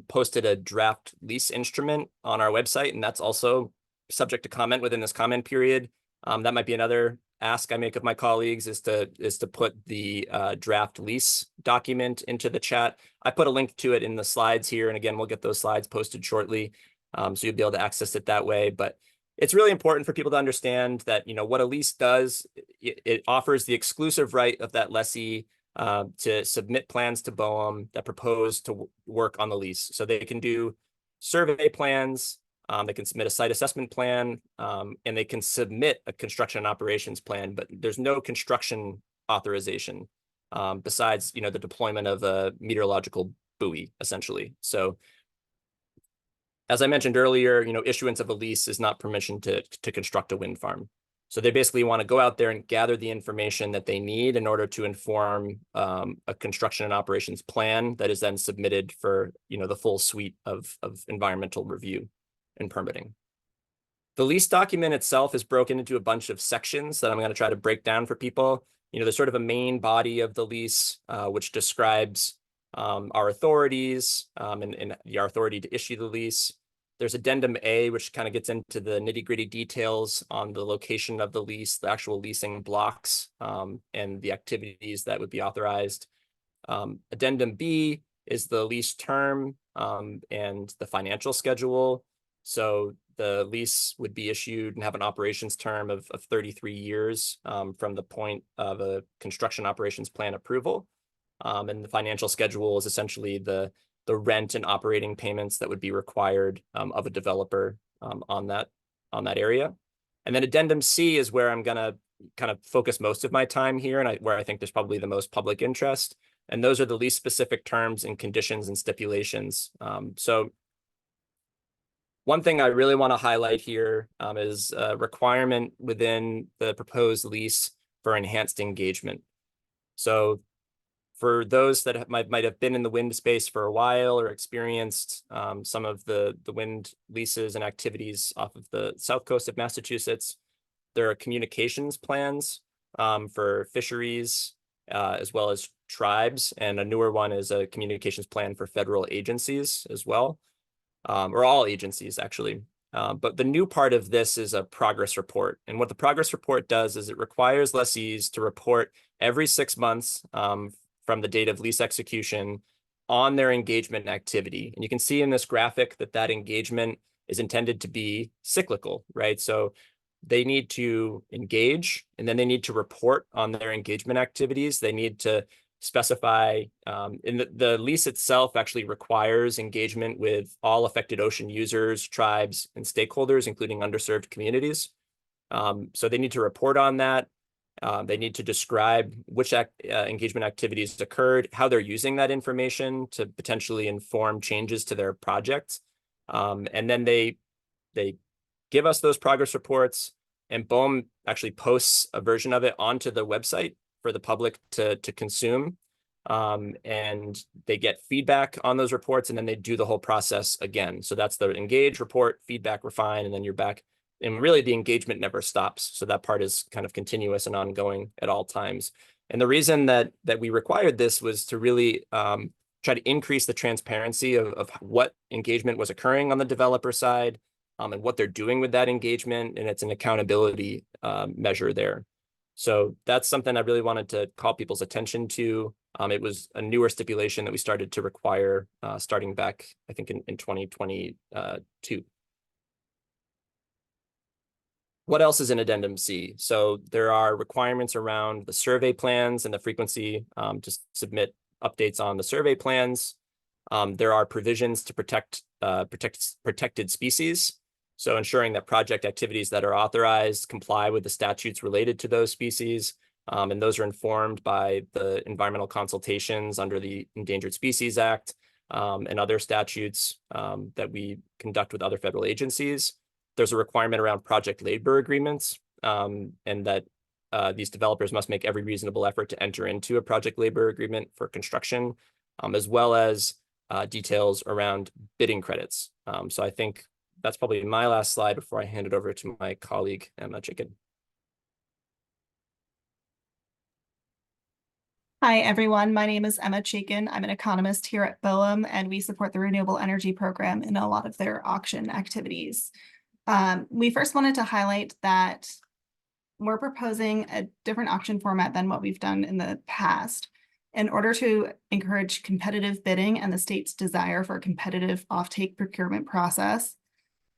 posted a draft lease instrument on our website, and that's also subject to comment within this comment period. That might be another ask I make of my colleagues is to put the draft lease document into the chat. I put a link to it in the slides here, and again, we'll get those slides posted shortly, so you'll be able to access it that way. But it's really important for people to understand that, you know, what a lease does. It offers the exclusive right of that lessee to submit plans to BOEM that propose to work on the lease. So they can do survey plans, they can submit a site assessment plan, and they can submit a construction and operations plan, but there's no construction authorization besides, you know, the deployment of a meteorological buoy, essentially. So as I mentioned earlier, you know, issuance of a lease is not permission to construct a wind farm. So they basically want to go out there and gather the information that they need in order to inform a construction and operations plan that is then submitted for, you know, the full suite of environmental review and permitting. The lease document itself is broken into a bunch of sections that I'm going to try to break down for people. You know, there's sort of a main body of the lease, which describes our authorities and our authority to issue the lease. There's addendum A, which kind of gets into the nitty-gritty details on the location of the lease, the actual leasing blocks, and the activities that would be authorized. Addendum B is the lease term and the financial schedule. So the lease would be issued and have an operations term of 33 years from the point of a construction operations plan approval. And the financial schedule is essentially the rent and operating payments that would be required of a developer on that area. And then addendum C is where I'm gonna kind of focus most of my time here, and where I think there's probably the most public interest. And those are the lease specific terms and conditions and stipulations. So one thing I really want to highlight here is a requirement within the proposed lease for enhanced engagement. So for those that might have been in the wind space for a while or experienced some of the wind leases and activities off of the south coast of Massachusetts, there are communications plans for fisheries as well as tribes, and a newer one is a communications plan for federal agencies as well, or all agencies actually. But the new part of this is a progress report. And what the progress report does is it requires lessees to report every 6 months from the date of lease execution on their engagement activity. And you can see in this graphic that engagement is intended to be cyclical, right? So they need to engage, and then they need to report on their engagement activities. They need to specify, and the lease itself actually requires engagement with all affected ocean users, tribes, and stakeholders, including underserved communities. So they need to report on that. They need to describe which engagement activities occurred, how they're using that information to potentially inform changes to their projects. And then they give us those progress reports, and BOEM actually posts a version of it onto the website for the public to consume. And they get feedback on those reports, and then they do the whole process again. So that's the engage, report, feedback, refine, and then you're back. And really the engagement never stops. So that part is kind of continuous and ongoing at all times. And the reason that we required this was to really try to increase the transparency of what engagement was occurring on the developer side and what they're doing with that engagement. And it's an accountability measure there. So that's something I really wanted to call people's attention to. It was a newer stipulation that we started to require starting back, I think, in 2022. What else is in Addendum C? So there are requirements around the survey plans and the frequency to submit updates on the survey plans. There are provisions to protect protected species. So ensuring that project activities that are authorized comply with the statutes related to those species. And those are informed by the environmental consultations under the Endangered Species Act and other statutes that we conduct with other federal agencies. There's a requirement around project labor agreements, and that these developers must make every reasonable effort to enter into a project labor agreement for construction, as well as details around bidding credits. So I think that's probably my last slide before I hand it over to my colleague, Emma Chicken. Hi, everyone. My name is Emma Chaikin. I'm an economist here at BOEM, and we support the Renewable Energy Program in a lot of their auction activities. We first wanted to highlight that we're proposing a different auction format than what we've done in the past. In order to encourage competitive bidding and the state's desire for a competitive offtake procurement process,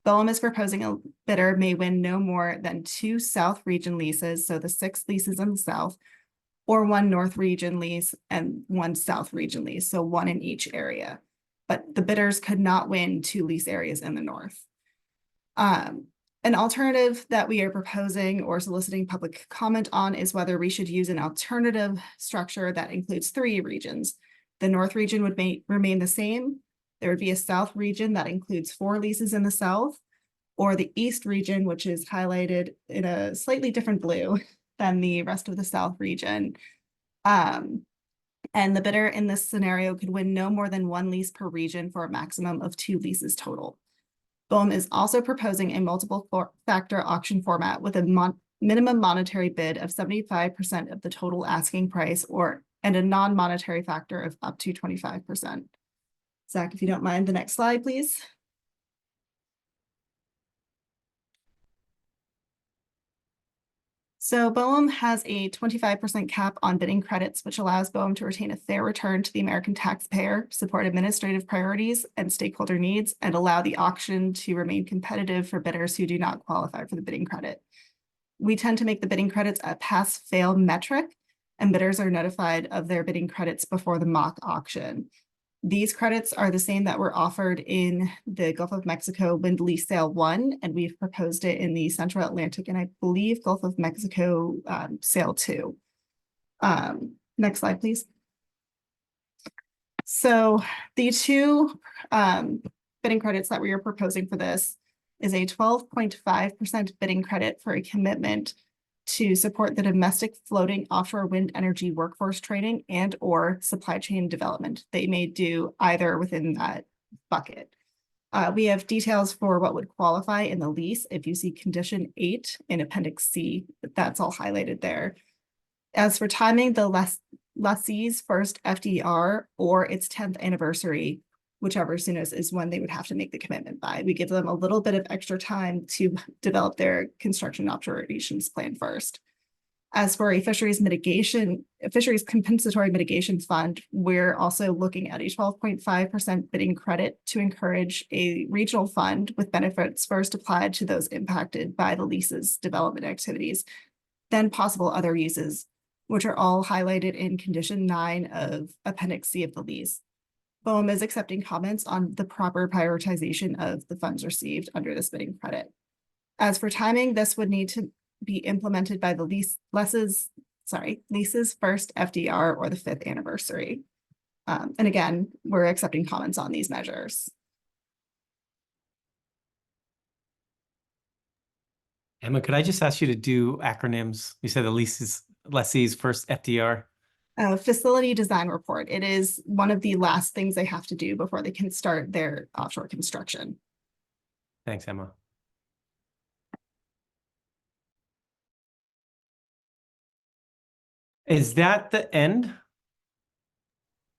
BOEM is proposing a bidder may win no more than 2 South Region leases, so the 6 leases in the South, or 1 North Region lease and 1 South Region lease, so 1 in each area. But the bidders could not win 2 lease areas in the North. An alternative that we are proposing or soliciting public comment on is whether we should use an alternative structure that includes 3 regions. The North Region would remain the same. There would be a South Region that includes 4 leases in the South, or the East Region, which is highlighted in a slightly different blue than the rest of the South Region. And the bidder in this scenario could win no more than 1 lease per region for a maximum of 2 leases total. BOEM is also proposing a multiple factor auction format with a minimum monetary bid of 75% of the total asking price and a non-monetary factor of up to 25%. Zach, if you don't mind, the next slide, please. So BOEM has a 25% cap on bidding credits, which allows BOEM to retain a fair return to the American taxpayer, support administrative priorities and stakeholder needs, and allow the auction to remain competitive for bidders who do not qualify for the bidding credit. We tend to make the bidding credits a pass-fail metric, and bidders are notified of their bidding credits before the mock auction. These credits are the same that were offered in the Gulf of Mexico Wind Lease Sale 1, and we've proposed it in the Central Atlantic and I believe Gulf of Mexico Sale 2. Next slide, please. So the 2 bidding credits that we are proposing for this is a 12.5% bidding credit for a commitment to support the domestic floating offshore wind energy workforce training and or supply chain development. They may do either within that bucket. We have details for what would qualify in the lease. If you see condition 8 in Appendix C, that's all highlighted there. As for timing, the lessee's first FDR or its 10th anniversary, whichever soonest is when they would have to make the commitment by. We give them a little bit of extra time to develop their construction operations plan first. As for a fisheries compensatory mitigation fund, we're also looking at a 12.5% bidding credit to encourage a regional fund with benefits first applied to those impacted by the lease's development activities, then possible other uses, which are all highlighted in condition 9 of Appendix C of the lease. BOEM is accepting comments on the proper prioritization of the funds received under this bidding credit. As for timing, this would need to be implemented by the lease's first FDR or the 5th anniversary. And again, we're accepting comments on these measures. Emma, could I just ask you to do acronyms? You said the lessee's first FDR. Facility design report. It is one of the last things they have to do before they can start their offshore construction. Thanks, Emma. Is that the end?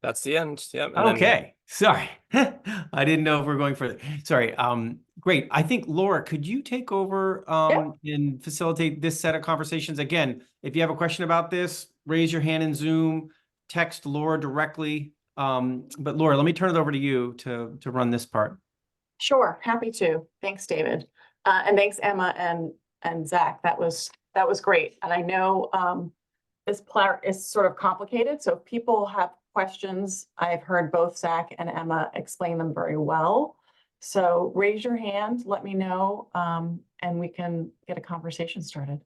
That's the end. Yep. Okay. Sorry. I didn't know if we're going further. Sorry. Great. I think Laura, could you take over and facilitate this set of conversations? Again, if you have a question about this, raise your hand in Zoom, text Laura directly. But Laura, let me turn it over to you to run this part. Sure, happy to. Thanks, David. And thanks, Emma and Zach. That was great. And I know this part is sort of complicated. So if people have questions, I've heard both Zach and Emma explain them very well. So raise your hand, let me know, and we can get a conversation started.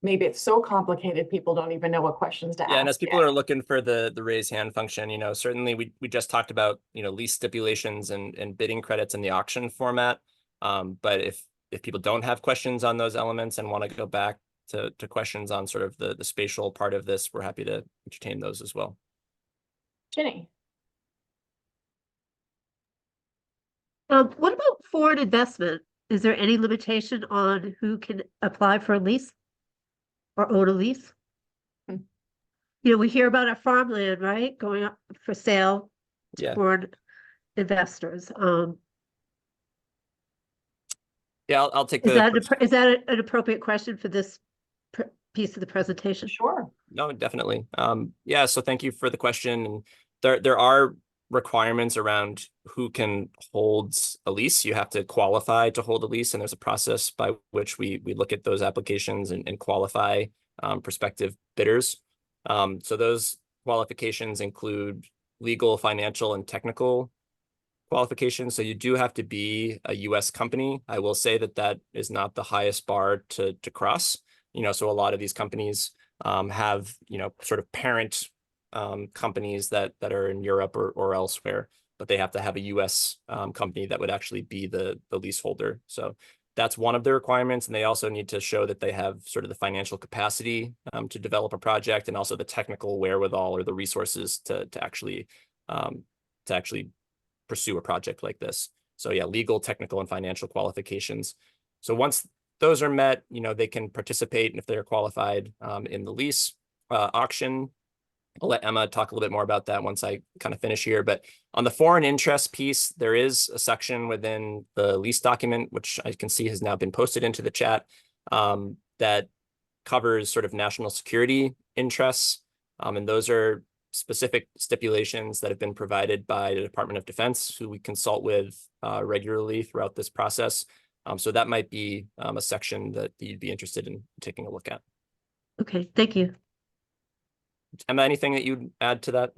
Maybe it's so complicated, people don't even know what questions to ask. Yeah, and as people yet. are looking for the raise hand function, you know, certainly we just talked about, you know, lease stipulations and bidding credits in the auction format. But if people don't have questions on those elements and want to go back to questions on sort of the spatial part of this, we're happy to entertain those as well. Ginny. What about foreign investment? Is there any limitation on who can apply for a lease or own a lease? Hmm. You know, we hear about our farmland, right, going up for sale to Yeah. foreign investors. Yeah, I'll take Is the that first- is that an appropriate question for this piece of the presentation? Sure. No, definitely. Yeah, so thank you for the question. And there are requirements around who can hold a lease. You have to qualify to hold a lease, and there's a process by which we look at those applications and qualify prospective bidders. So those qualifications include legal, financial, and technical qualifications. So you do have to be a US company. I will say that is not the highest bar to cross. You know, so a lot of these companies have, you know, sort of parent companies that are in Europe or elsewhere, but they have to have a US company that would actually be the leaseholder. So that's one of the requirements. And they also need to show that they have sort of the financial capacity to develop a project, and also the technical wherewithal or the resources to actually pursue a project like this. So yeah, legal, technical, and financial qualifications. So once those are met, you know, they can participate if they're qualified in the lease auction. I'll let Emma talk a little bit more about that once I kind of finish here. But on the foreign interest piece, there is a section within the lease document, which I can see has now been posted into the chat, that covers sort of national security interests. And those are specific stipulations that have been provided by the Department of Defense, who we consult with regularly throughout this process. So that might be a section that you'd be interested in taking a look at. Okay, thank you. Emma, anything that you'd add to that?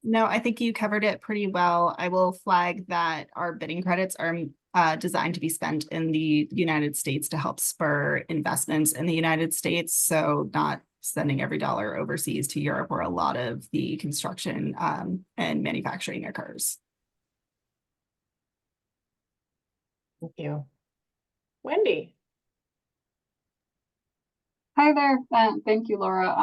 No, I think you covered it pretty well. I will flag that our bidding credits are designed to be spent in the United States to help spur investments in the United States. So not sending every dollar overseas to Europe, where a lot of the construction and manufacturing occurs. Thank you. Wendy. Hi there, and thank you, Laura.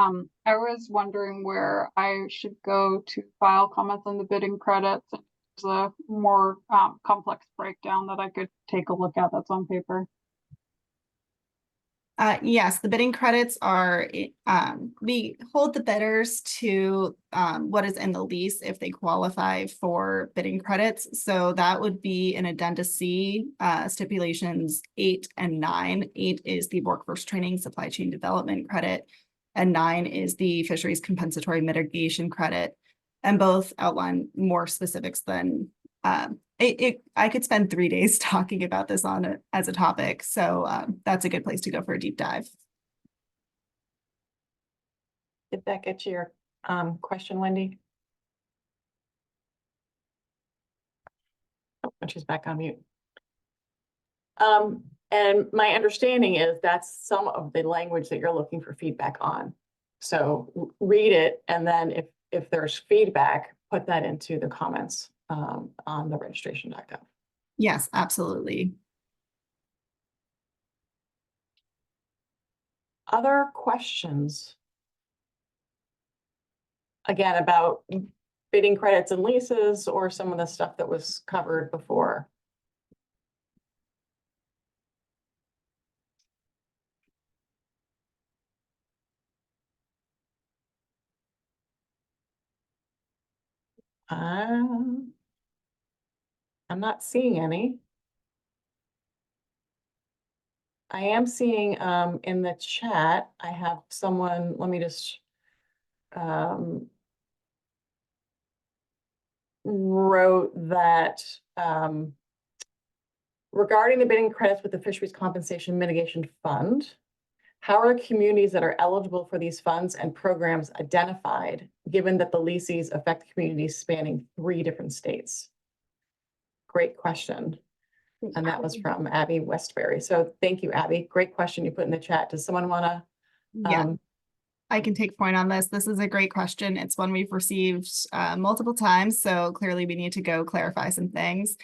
I was wondering where I should go to file comments on the bidding credits. There's a more complex breakdown that I could take a look at that's on paper. Yes, the bidding credits are, we hold the bidders to what is in the lease if they qualify for bidding credits. So that would be in Addenda C, stipulations 8 and 9. 8 is the workforce training supply chain development credit, and 9 is the fisheries compensatory mitigation credit. And both outline more specifics than I could spend 3 days talking about this as a topic. So that's a good place to go for a deep dive. Did that get to your question, Wendy? Oh, and she's back on mute. And my understanding is that's some of the language that you're looking for feedback on. So read it, and then if there's feedback, put that into the comments on the registration.gov. Yes, absolutely. Other questions? Again, about bidding credits and leases, or some of the stuff that was covered before? I'm not seeing any. I am seeing in the chat, I have someone, let me just wrote that regarding the bidding credits with the Fisheries Compensation Mitigation Fund, how are communities that are eligible for these funds and programs identified, given that the leases affect communities spanning 3 different states? Great question. And that was from Abby Westbury. So thank you, Abby. Great question you put in the chat. Does someone want to? Yeah, I can take point on this. This is a great question. It's one we've received multiple times, so clearly we need to go clarify some things.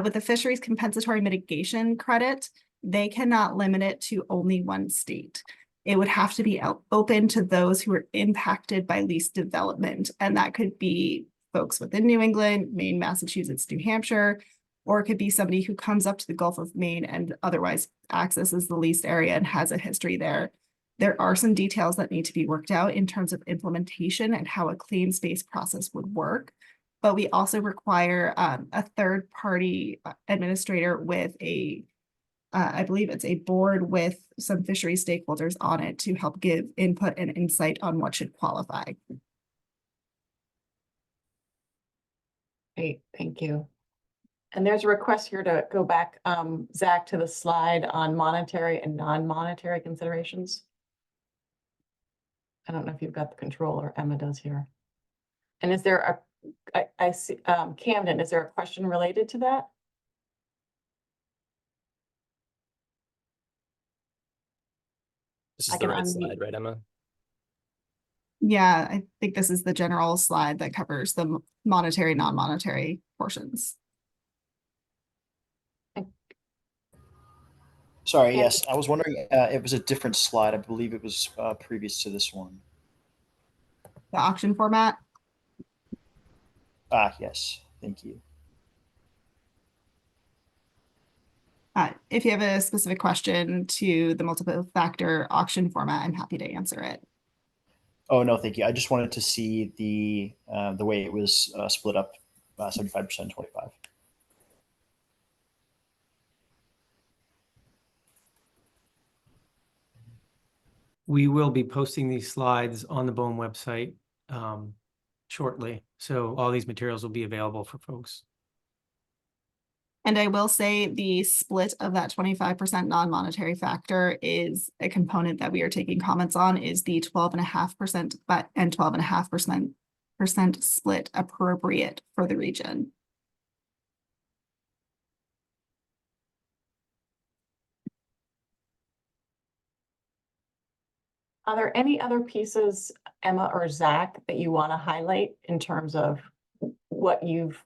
With the fisheries compensatory mitigation credit, they cannot limit it to only one state. It would have to be open to those who are impacted by lease development, and that could be folks within New England, Maine, Massachusetts, New Hampshire, or it could be somebody who comes up to the Gulf of Maine and otherwise accesses the leased area and has a history there. There are some details that need to be worked out in terms of implementation and how a claims-based process would work. But we also require a third-party administrator with I believe it's a board with some fishery stakeholders on it to help give input and insight on what should qualify. Great, thank you. And there's a request here to go back, Zach, to the slide on monetary and non-monetary considerations. I don't know if you've got the control or Emma does here. And is there I see, Camden, is there a question related to that? This I is the can right unmute. slide, right, Emma? Yeah, I think this is the general slide that covers the monetary, non-monetary portions. Sorry, Yeah. yes, I was wondering, it was a different slide. I believe it was previous to this one. The auction format. Ah, yes, thank you. If you have a specific question to the multiple factor auction format, I'm happy to answer it. Oh, no, thank you. I just wanted to see the way it was split up, 75%, 25. We will be posting these slides on the BOEM website shortly. So all these materials will be available for folks. And I will say the split of that 25% non-monetary factor is a component that we are taking comments on, is the 12.5% and 12.5% split appropriate for the region. Are there any other pieces, Emma or Zach, that you want to highlight in terms of what you've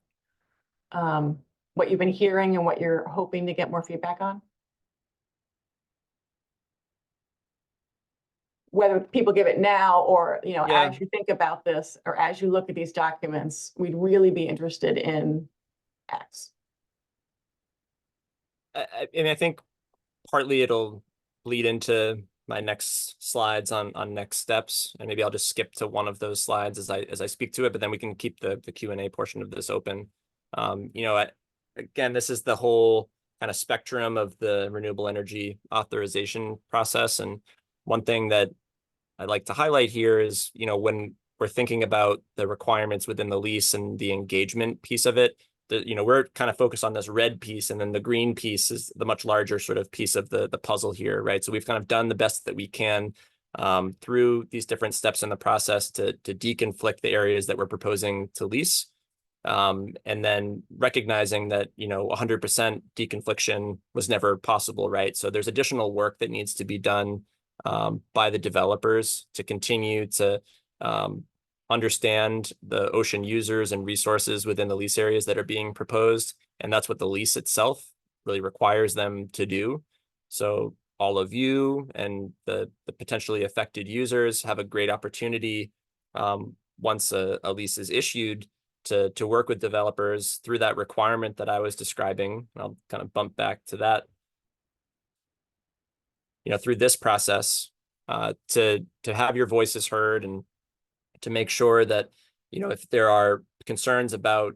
been hearing and what you're hoping to get more feedback on? Whether people give it now or, you know, as you think about this or as you look at these documents, we'd really be interested in X. I think partly it'll bleed into my next slides on next steps, and maybe I'll just skip to one of those slides as I speak to it, but then we can keep the Q&A portion of this open. You know, again, this is the whole kind of spectrum of the renewable energy authorization process, and one thing that I'd like to highlight here is, you know, when we're thinking about the requirements within the lease and the engagement piece of it, you know, we're kind of focused on this red piece, and then the green piece is the much larger sort of piece of the puzzle here, right? So we've kind of done the best that we can through these different steps in the process to deconflict the areas that we're proposing to lease. And then recognizing that, you know, 100% deconfliction was never possible, right? So there's additional work that needs to be done by the developers to continue to understand the ocean users and resources within the lease areas that are being proposed. And that's what the lease itself really requires them to do. So all of you and the potentially affected users have a great opportunity once a lease is issued to work with developers through that requirement that I was describing. I'll kind of bump back to that. You know, through this process, to have your voices heard and to make sure that, you know, if there are concerns about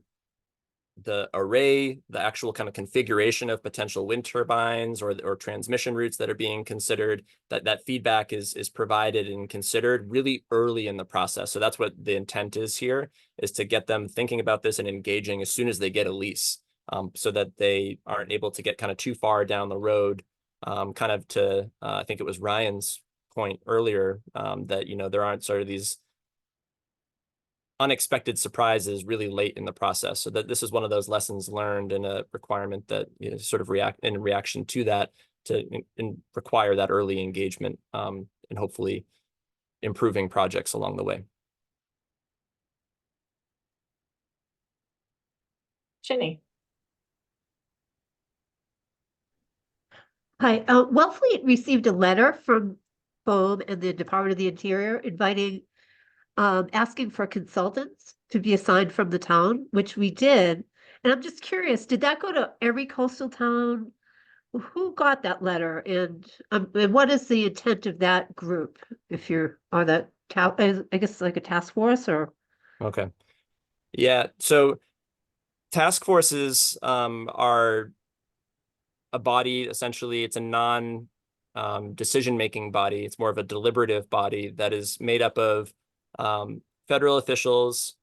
the array, the actual kind of configuration of potential wind turbines or transmission routes that are being considered, that feedback is provided and considered really early in the process. So that's what the intent is here, is to get them thinking about this and engaging as soon as they get a lease, so that they aren't able to get kind of too far down the road, kind of to, I think it was Ryan's point earlier, that, you know, there aren't sort of these unexpected surprises really late in the process. So that this is one of those lessons learned and a requirement that, you know, sort of reaction to that, to require that early engagement, and hopefully improving projects along the way. Ginny. Hi, Wellfleet received a letter from BOEM and the Department of the Interior inviting, asking for consultants to be assigned from the town, which we did. And I'm just curious, did that go to every coastal town? Who got that letter? And what is the intent of that group? If you're on that, I guess like a task force or? Okay. Yeah, so task forces are a body, essentially. It's a non decision-making body. It's more of a deliberative body that is made up of federal officials,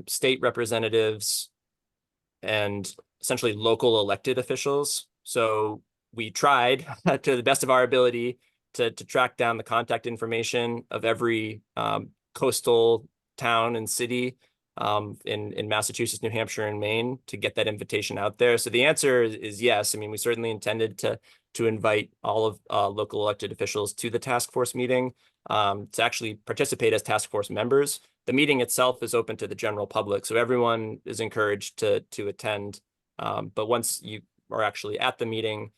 state representatives, and essentially local elected officials. So we tried to the best of our ability to track down the contact information of every coastal town and city in Massachusetts, New Hampshire, and Maine to get that invitation out there. So the answer is yes. I mean, we certainly intended to invite all of local elected officials to the task force meeting, to actually participate as task force members. The meeting itself is open to the general public, so everyone is encouraged to attend. But once you are actually at the meeting,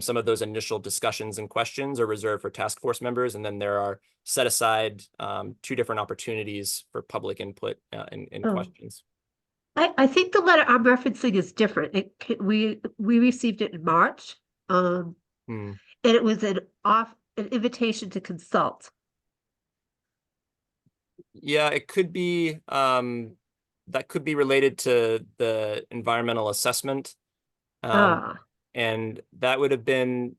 some of those initial discussions and questions are reserved for task force members, and then there are set aside 2 different opportunities for public input and questions. I think the letter I'm referencing is different. We received it in March, and it was an invitation to consult. Yeah, it could be, that could be related to the environmental assessment. And that would have been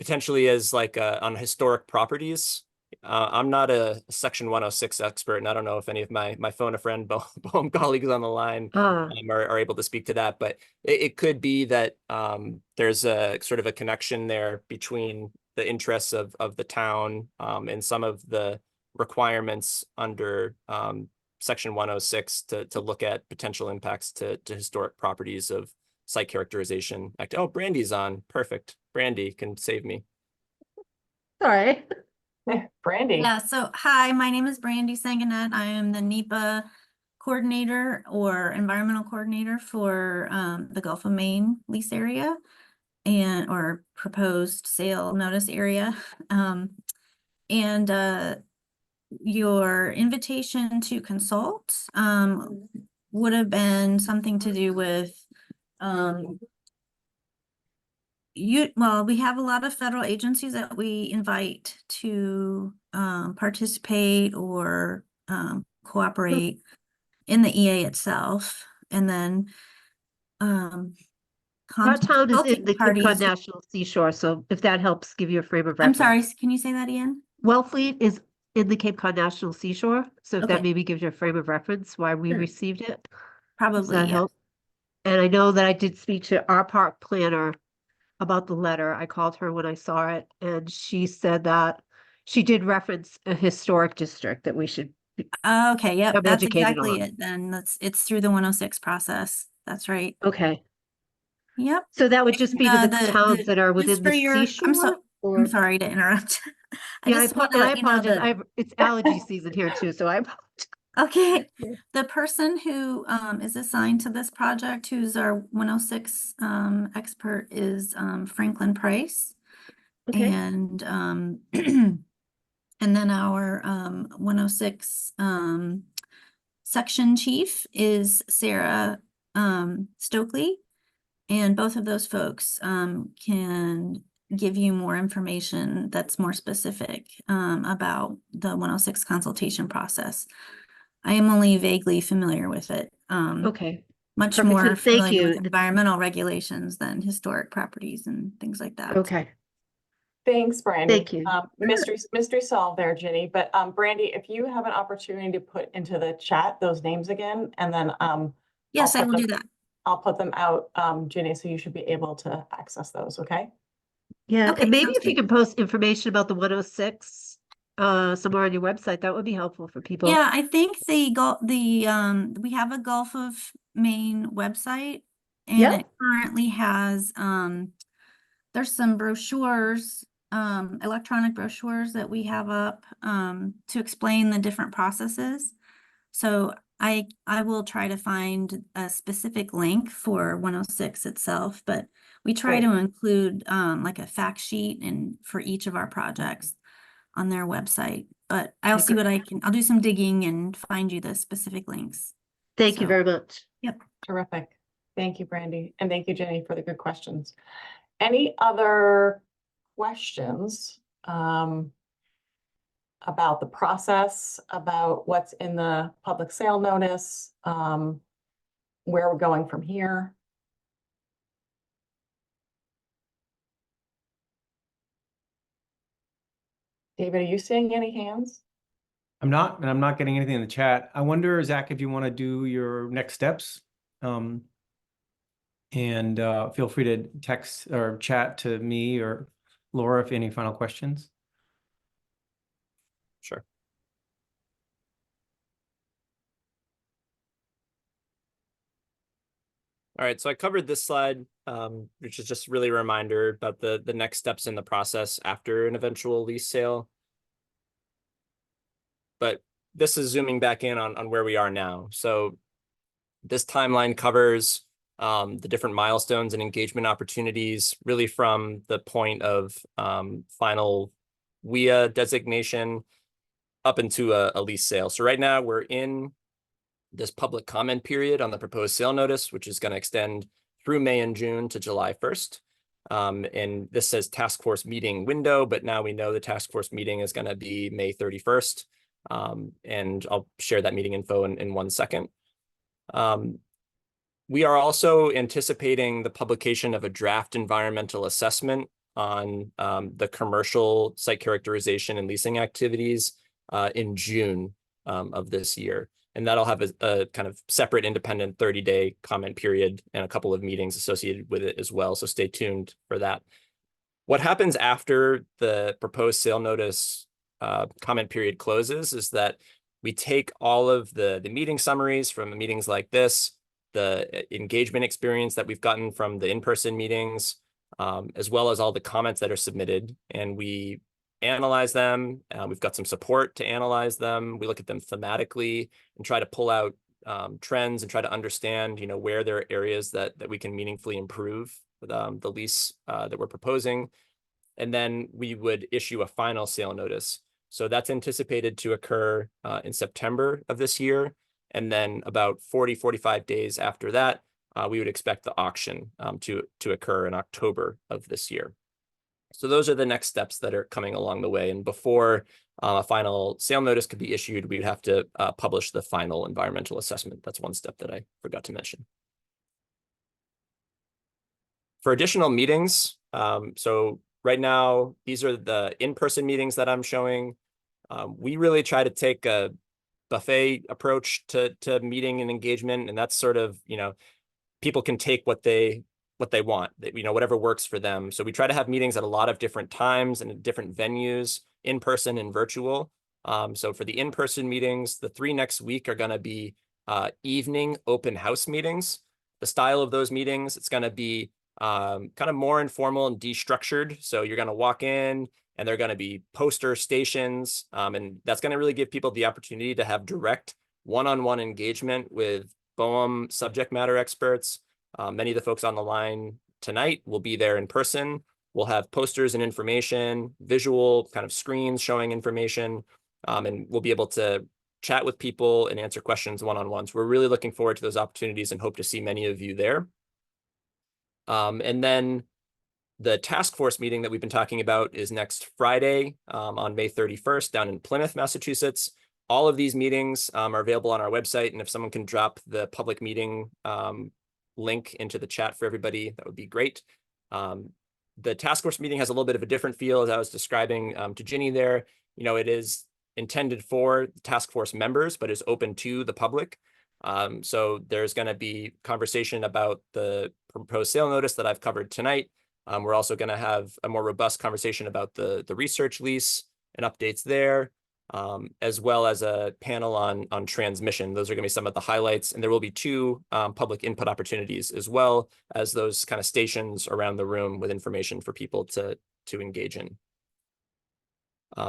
potentially as like on historic properties. I'm not a Section 106 expert, and I don't know if any of my phone a friend BOEM colleagues on the line are able to speak to that, but it could be that there's a sort of a connection there between the interests of the town and some of the requirements under Section 106 to look at potential impacts to historic properties of site characterization. Oh, Brandy's on. Perfect. Brandy can save me. Sorry. Brandy. Yeah, so hi, my name is Brandy Sanganet. I am the NEPA coordinator or environmental coordinator for the Gulf of Maine lease area or proposed sale notice area. Your invitation to consult would have been something to do with we have a lot of federal agencies that we invite to participate or cooperate in the EA itself, and then our town is in the Cape Cod parties. National Seashore, so if that helps give you a frame of I'm reference. sorry, can you say that again? Wellfleet is in the Cape Cod National Seashore, so if that Okay. maybe gives you a frame of reference why we Sure. received it. Does Probably, that yeah. help? And I know that I did speak to our park planner about the letter. I called her when I saw it, and she said that she did reference a historic district that we should Okay, yep, I'm that's educated exactly on. it. Then it's through the 106 process. That's right. Okay. Yep. So that would just be to the towns that are just within for the your, seashore? I'm sorry to interrupt. I Yeah, just want to and I let you know apologize. that It's allergy season here too, so I apologize. okay. Yeah. The person who is assigned to this project, who's our 106 expert, is Franklin Price. Okay. And and then our 106 section chief is Sarah Stokely. And both of those folks can give you more information that's more specific about the 106 consultation process. I am only vaguely familiar with it. Okay. much Perfect. more Thank familiar with you. environmental regulations than historic properties and things like that. Okay. Thanks, Brandy. Thank you. Mystery solved there, Ginny. But Brandy, if you have an opportunity to put into the chat those names again, and then Yes, I put will do them- that. I'll put them out, Ginny, so you should be able to access those, okay? Yeah, Okay, and maybe sounds if you good. can post information about the 106 somewhere on your website, that would be helpful for people. Yeah, I think we have a Gulf of Maine website, and Yep. it currently has there's some brochures, electronic brochures that we have up to explain the different processes. So I will try to find a specific link for 106 itself, but we try to include like a fact sheet and for each of our projects on their website. But I'll see what I'll do some digging and find you the specific links. Thank you So, very much. Yep. Terrific. Thank you, Brandy. And thank you, Jenny, for the good questions. Any other questions about the process, about what's in the public sale notice, where we're going from here? David, are you seeing any hands? I'm not, and I'm not getting anything in the chat. I wonder, Zach, if you want to do your next steps. And feel free to text or chat to me or Laura if any final questions. Sure. All right, so I covered this slide, which is just really a reminder about the next steps in the process after an eventual lease sale. But this is zooming back in on where we are now. So this timeline covers the different milestones and engagement opportunities, really from the point of final WIA designation up into a lease sale. So right now we're in this public comment period on the proposed sale notice, which is going to extend through May and June to July 1st. And this says task force meeting window, but now we know the task force meeting is going to be May 31st. And I'll share that meeting info in 1 second. We are also anticipating the publication of a draft environmental assessment on the commercial site characterization and leasing activities in June of this year. And that'll have a kind of separate independent 30-day comment period and a couple of meetings associated with it as well. So stay tuned for that. What happens after the proposed sale notice comment period closes is that we take all of the meeting summaries from meetings like this, the engagement experience that we've gotten from the in-person meetings, as well as all the comments that are submitted, and we analyze them. We've got some support to analyze them. We look at them thematically and try to pull out trends and try to understand, where there are areas that we can meaningfully improve the lease that we're proposing. And then we would issue a final sale notice. So that's anticipated to occur in September of this year. And then about 45 days after that, we would expect the auction to occur in October of this year. So those are the next steps that are coming along the way. And before a final sale notice could be issued, we would have to publish the final environmental assessment. That's one step that I forgot to mention. For additional meetings, so right now, these are the in-person meetings that I'm showing. We really try to take a buffet approach to meeting and engagement, and that's sort of, people can take what they want, whatever works for them. So we try to have meetings at a lot of different times and at different venues, in person and virtual. So for the in-person meetings, the 3 next week are going to be evening open house meetings. The style of those meetings, it's going to be kind of more informal and destructured. So you're going to walk in and they're going to be poster stations. And that's going to really give people the opportunity to have direct one-on-one engagement with BOEM subject matter experts. Many of the folks on the line tonight will be there in person. We'll have posters and information, visual kind of screens showing information, and we'll be able to chat with people and answer questions one-on-one. So we're really looking forward to those opportunities and hope to see many of you there. And then the task force meeting that we've been talking about is next Friday on May 31st down in Plymouth, Massachusetts. All of these meetings are available on our website, and if someone can drop the public meeting link into the chat for everybody, that would be great. The task force meeting has a little bit of a different feel, as I was describing to Ginny there. It is intended for task force members, but is open to the public. So there's going to be conversation about the proposed sale notice that I've covered tonight. We're also going to have a more robust conversation about the research lease and updates there, as well as a panel on transmission. Those are going to be some of the highlights, and there will be 2 public input opportunities, as well as those kind of stations around the room with information for people to engage in.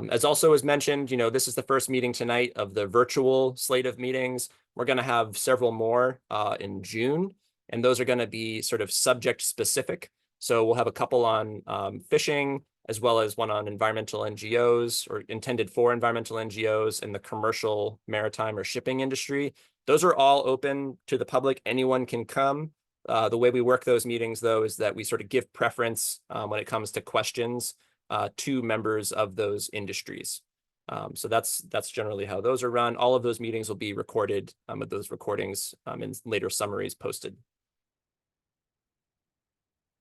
As also was mentioned, this is the first meeting tonight of the virtual slate of meetings. We're going to have several more in June, and those are going to be sort of subject specific. So we'll have a couple on fishing, as well as one on environmental NGOs, or intended for environmental NGOs in the commercial, maritime, or shipping industry. Those are all open to the public. Anyone can come. The way we work those meetings, though, is that we sort of give preference when it comes to questions to members of those industries. So that's generally how those are run. All of those meetings will be recorded, with those recordings in later summaries posted.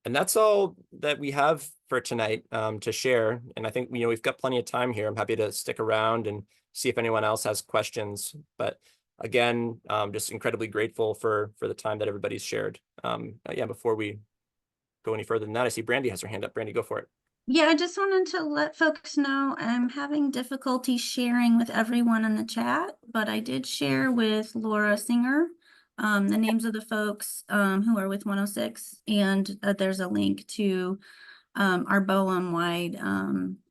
And that's all that we have for tonight to share. And I think we've got plenty of time here. I'm happy to stick around and see if anyone else has questions. But again, just incredibly grateful for the time that everybody's shared. Yeah, before we go any further than that, I see Brandy has her hand up. Brandy, go for it. Yeah, I just wanted to let folks know I'm having difficulty sharing with everyone in the chat, but I did share with Laura Singer the names of the folks who are with 106, and there's a link to our Boehm-wide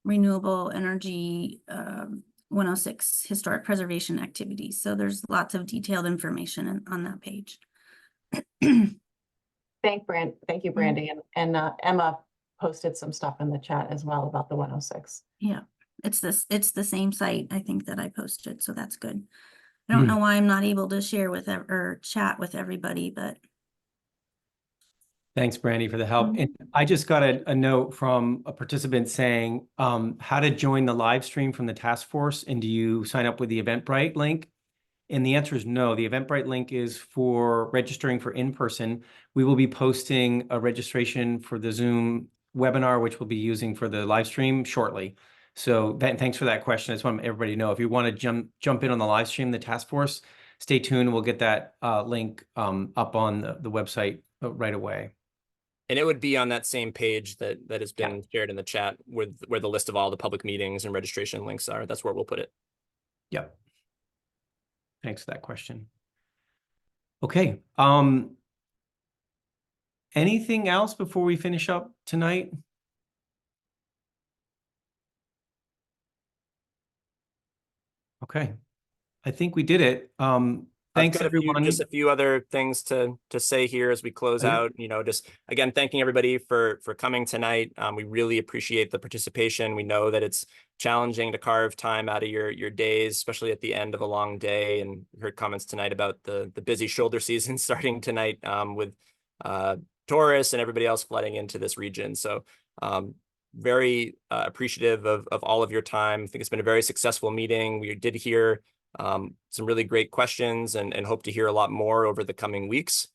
renewable energy 106 historic preservation activities. So there's lots of detailed information on that page. Thank you, Brandy, and Emma posted some stuff in the chat as well about the 106. Yeah, it's the same site, I think, that I posted, so that's good. I don't know why I'm not able to share with or chat with everybody, but Thanks, Brandy, for the help. And I just got a note from a participant saying how to join the live stream from the task force, and do you sign up with the Eventbrite link? And the answer is no. The Eventbrite link is for registering for in-person. We will be posting a registration for the Zoom webinar, which we'll be using for the live stream shortly. So thanks for that question. I just want everybody to know, if you want to jump in on the live stream, the task force, stay tuned. We'll get that link up on the website right away. And it would be on that same page that has been shared in the chat, with where the list of all the public meetings and registration links are. That's where we'll put it. Yep. Thanks for that question. Okay. Anything else before we finish up tonight? Okay. I think we did it. Thanks, everyone. Just a few other things to say here as we close out. Just again, thanking everybody for coming tonight. We really appreciate the participation. We know that it's challenging to carve time out of your days, especially at the end of a long day. And we heard comments tonight about the busy shoulder season starting tonight with tourists and everybody else flooding into this region. So very appreciative of all of your time. I think it's been a very successful meeting. We did hear some really great questions and hope to hear a lot more over the coming weeks.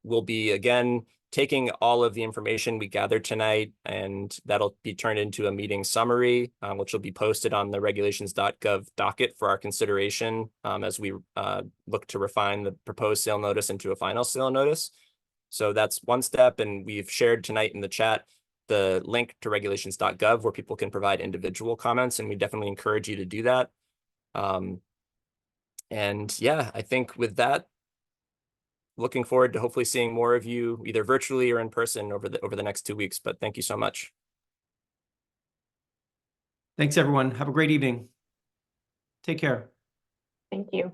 We'll be again taking all of the information we gathered tonight, and that'll be turned into a meeting summary, which will be posted on the regulations.gov docket for our consideration as we look to refine the proposed sale notice into a final sale notice. So that's one step, and we've shared tonight in the chat the link to regulations.gov where people can provide individual comments, and we definitely encourage you to do that. And yeah, I think with that, looking forward to hopefully seeing more of you either virtually or in person over the next 2 weeks. But thank you so much. Thanks, everyone. Have a great evening. Take care. Thank you.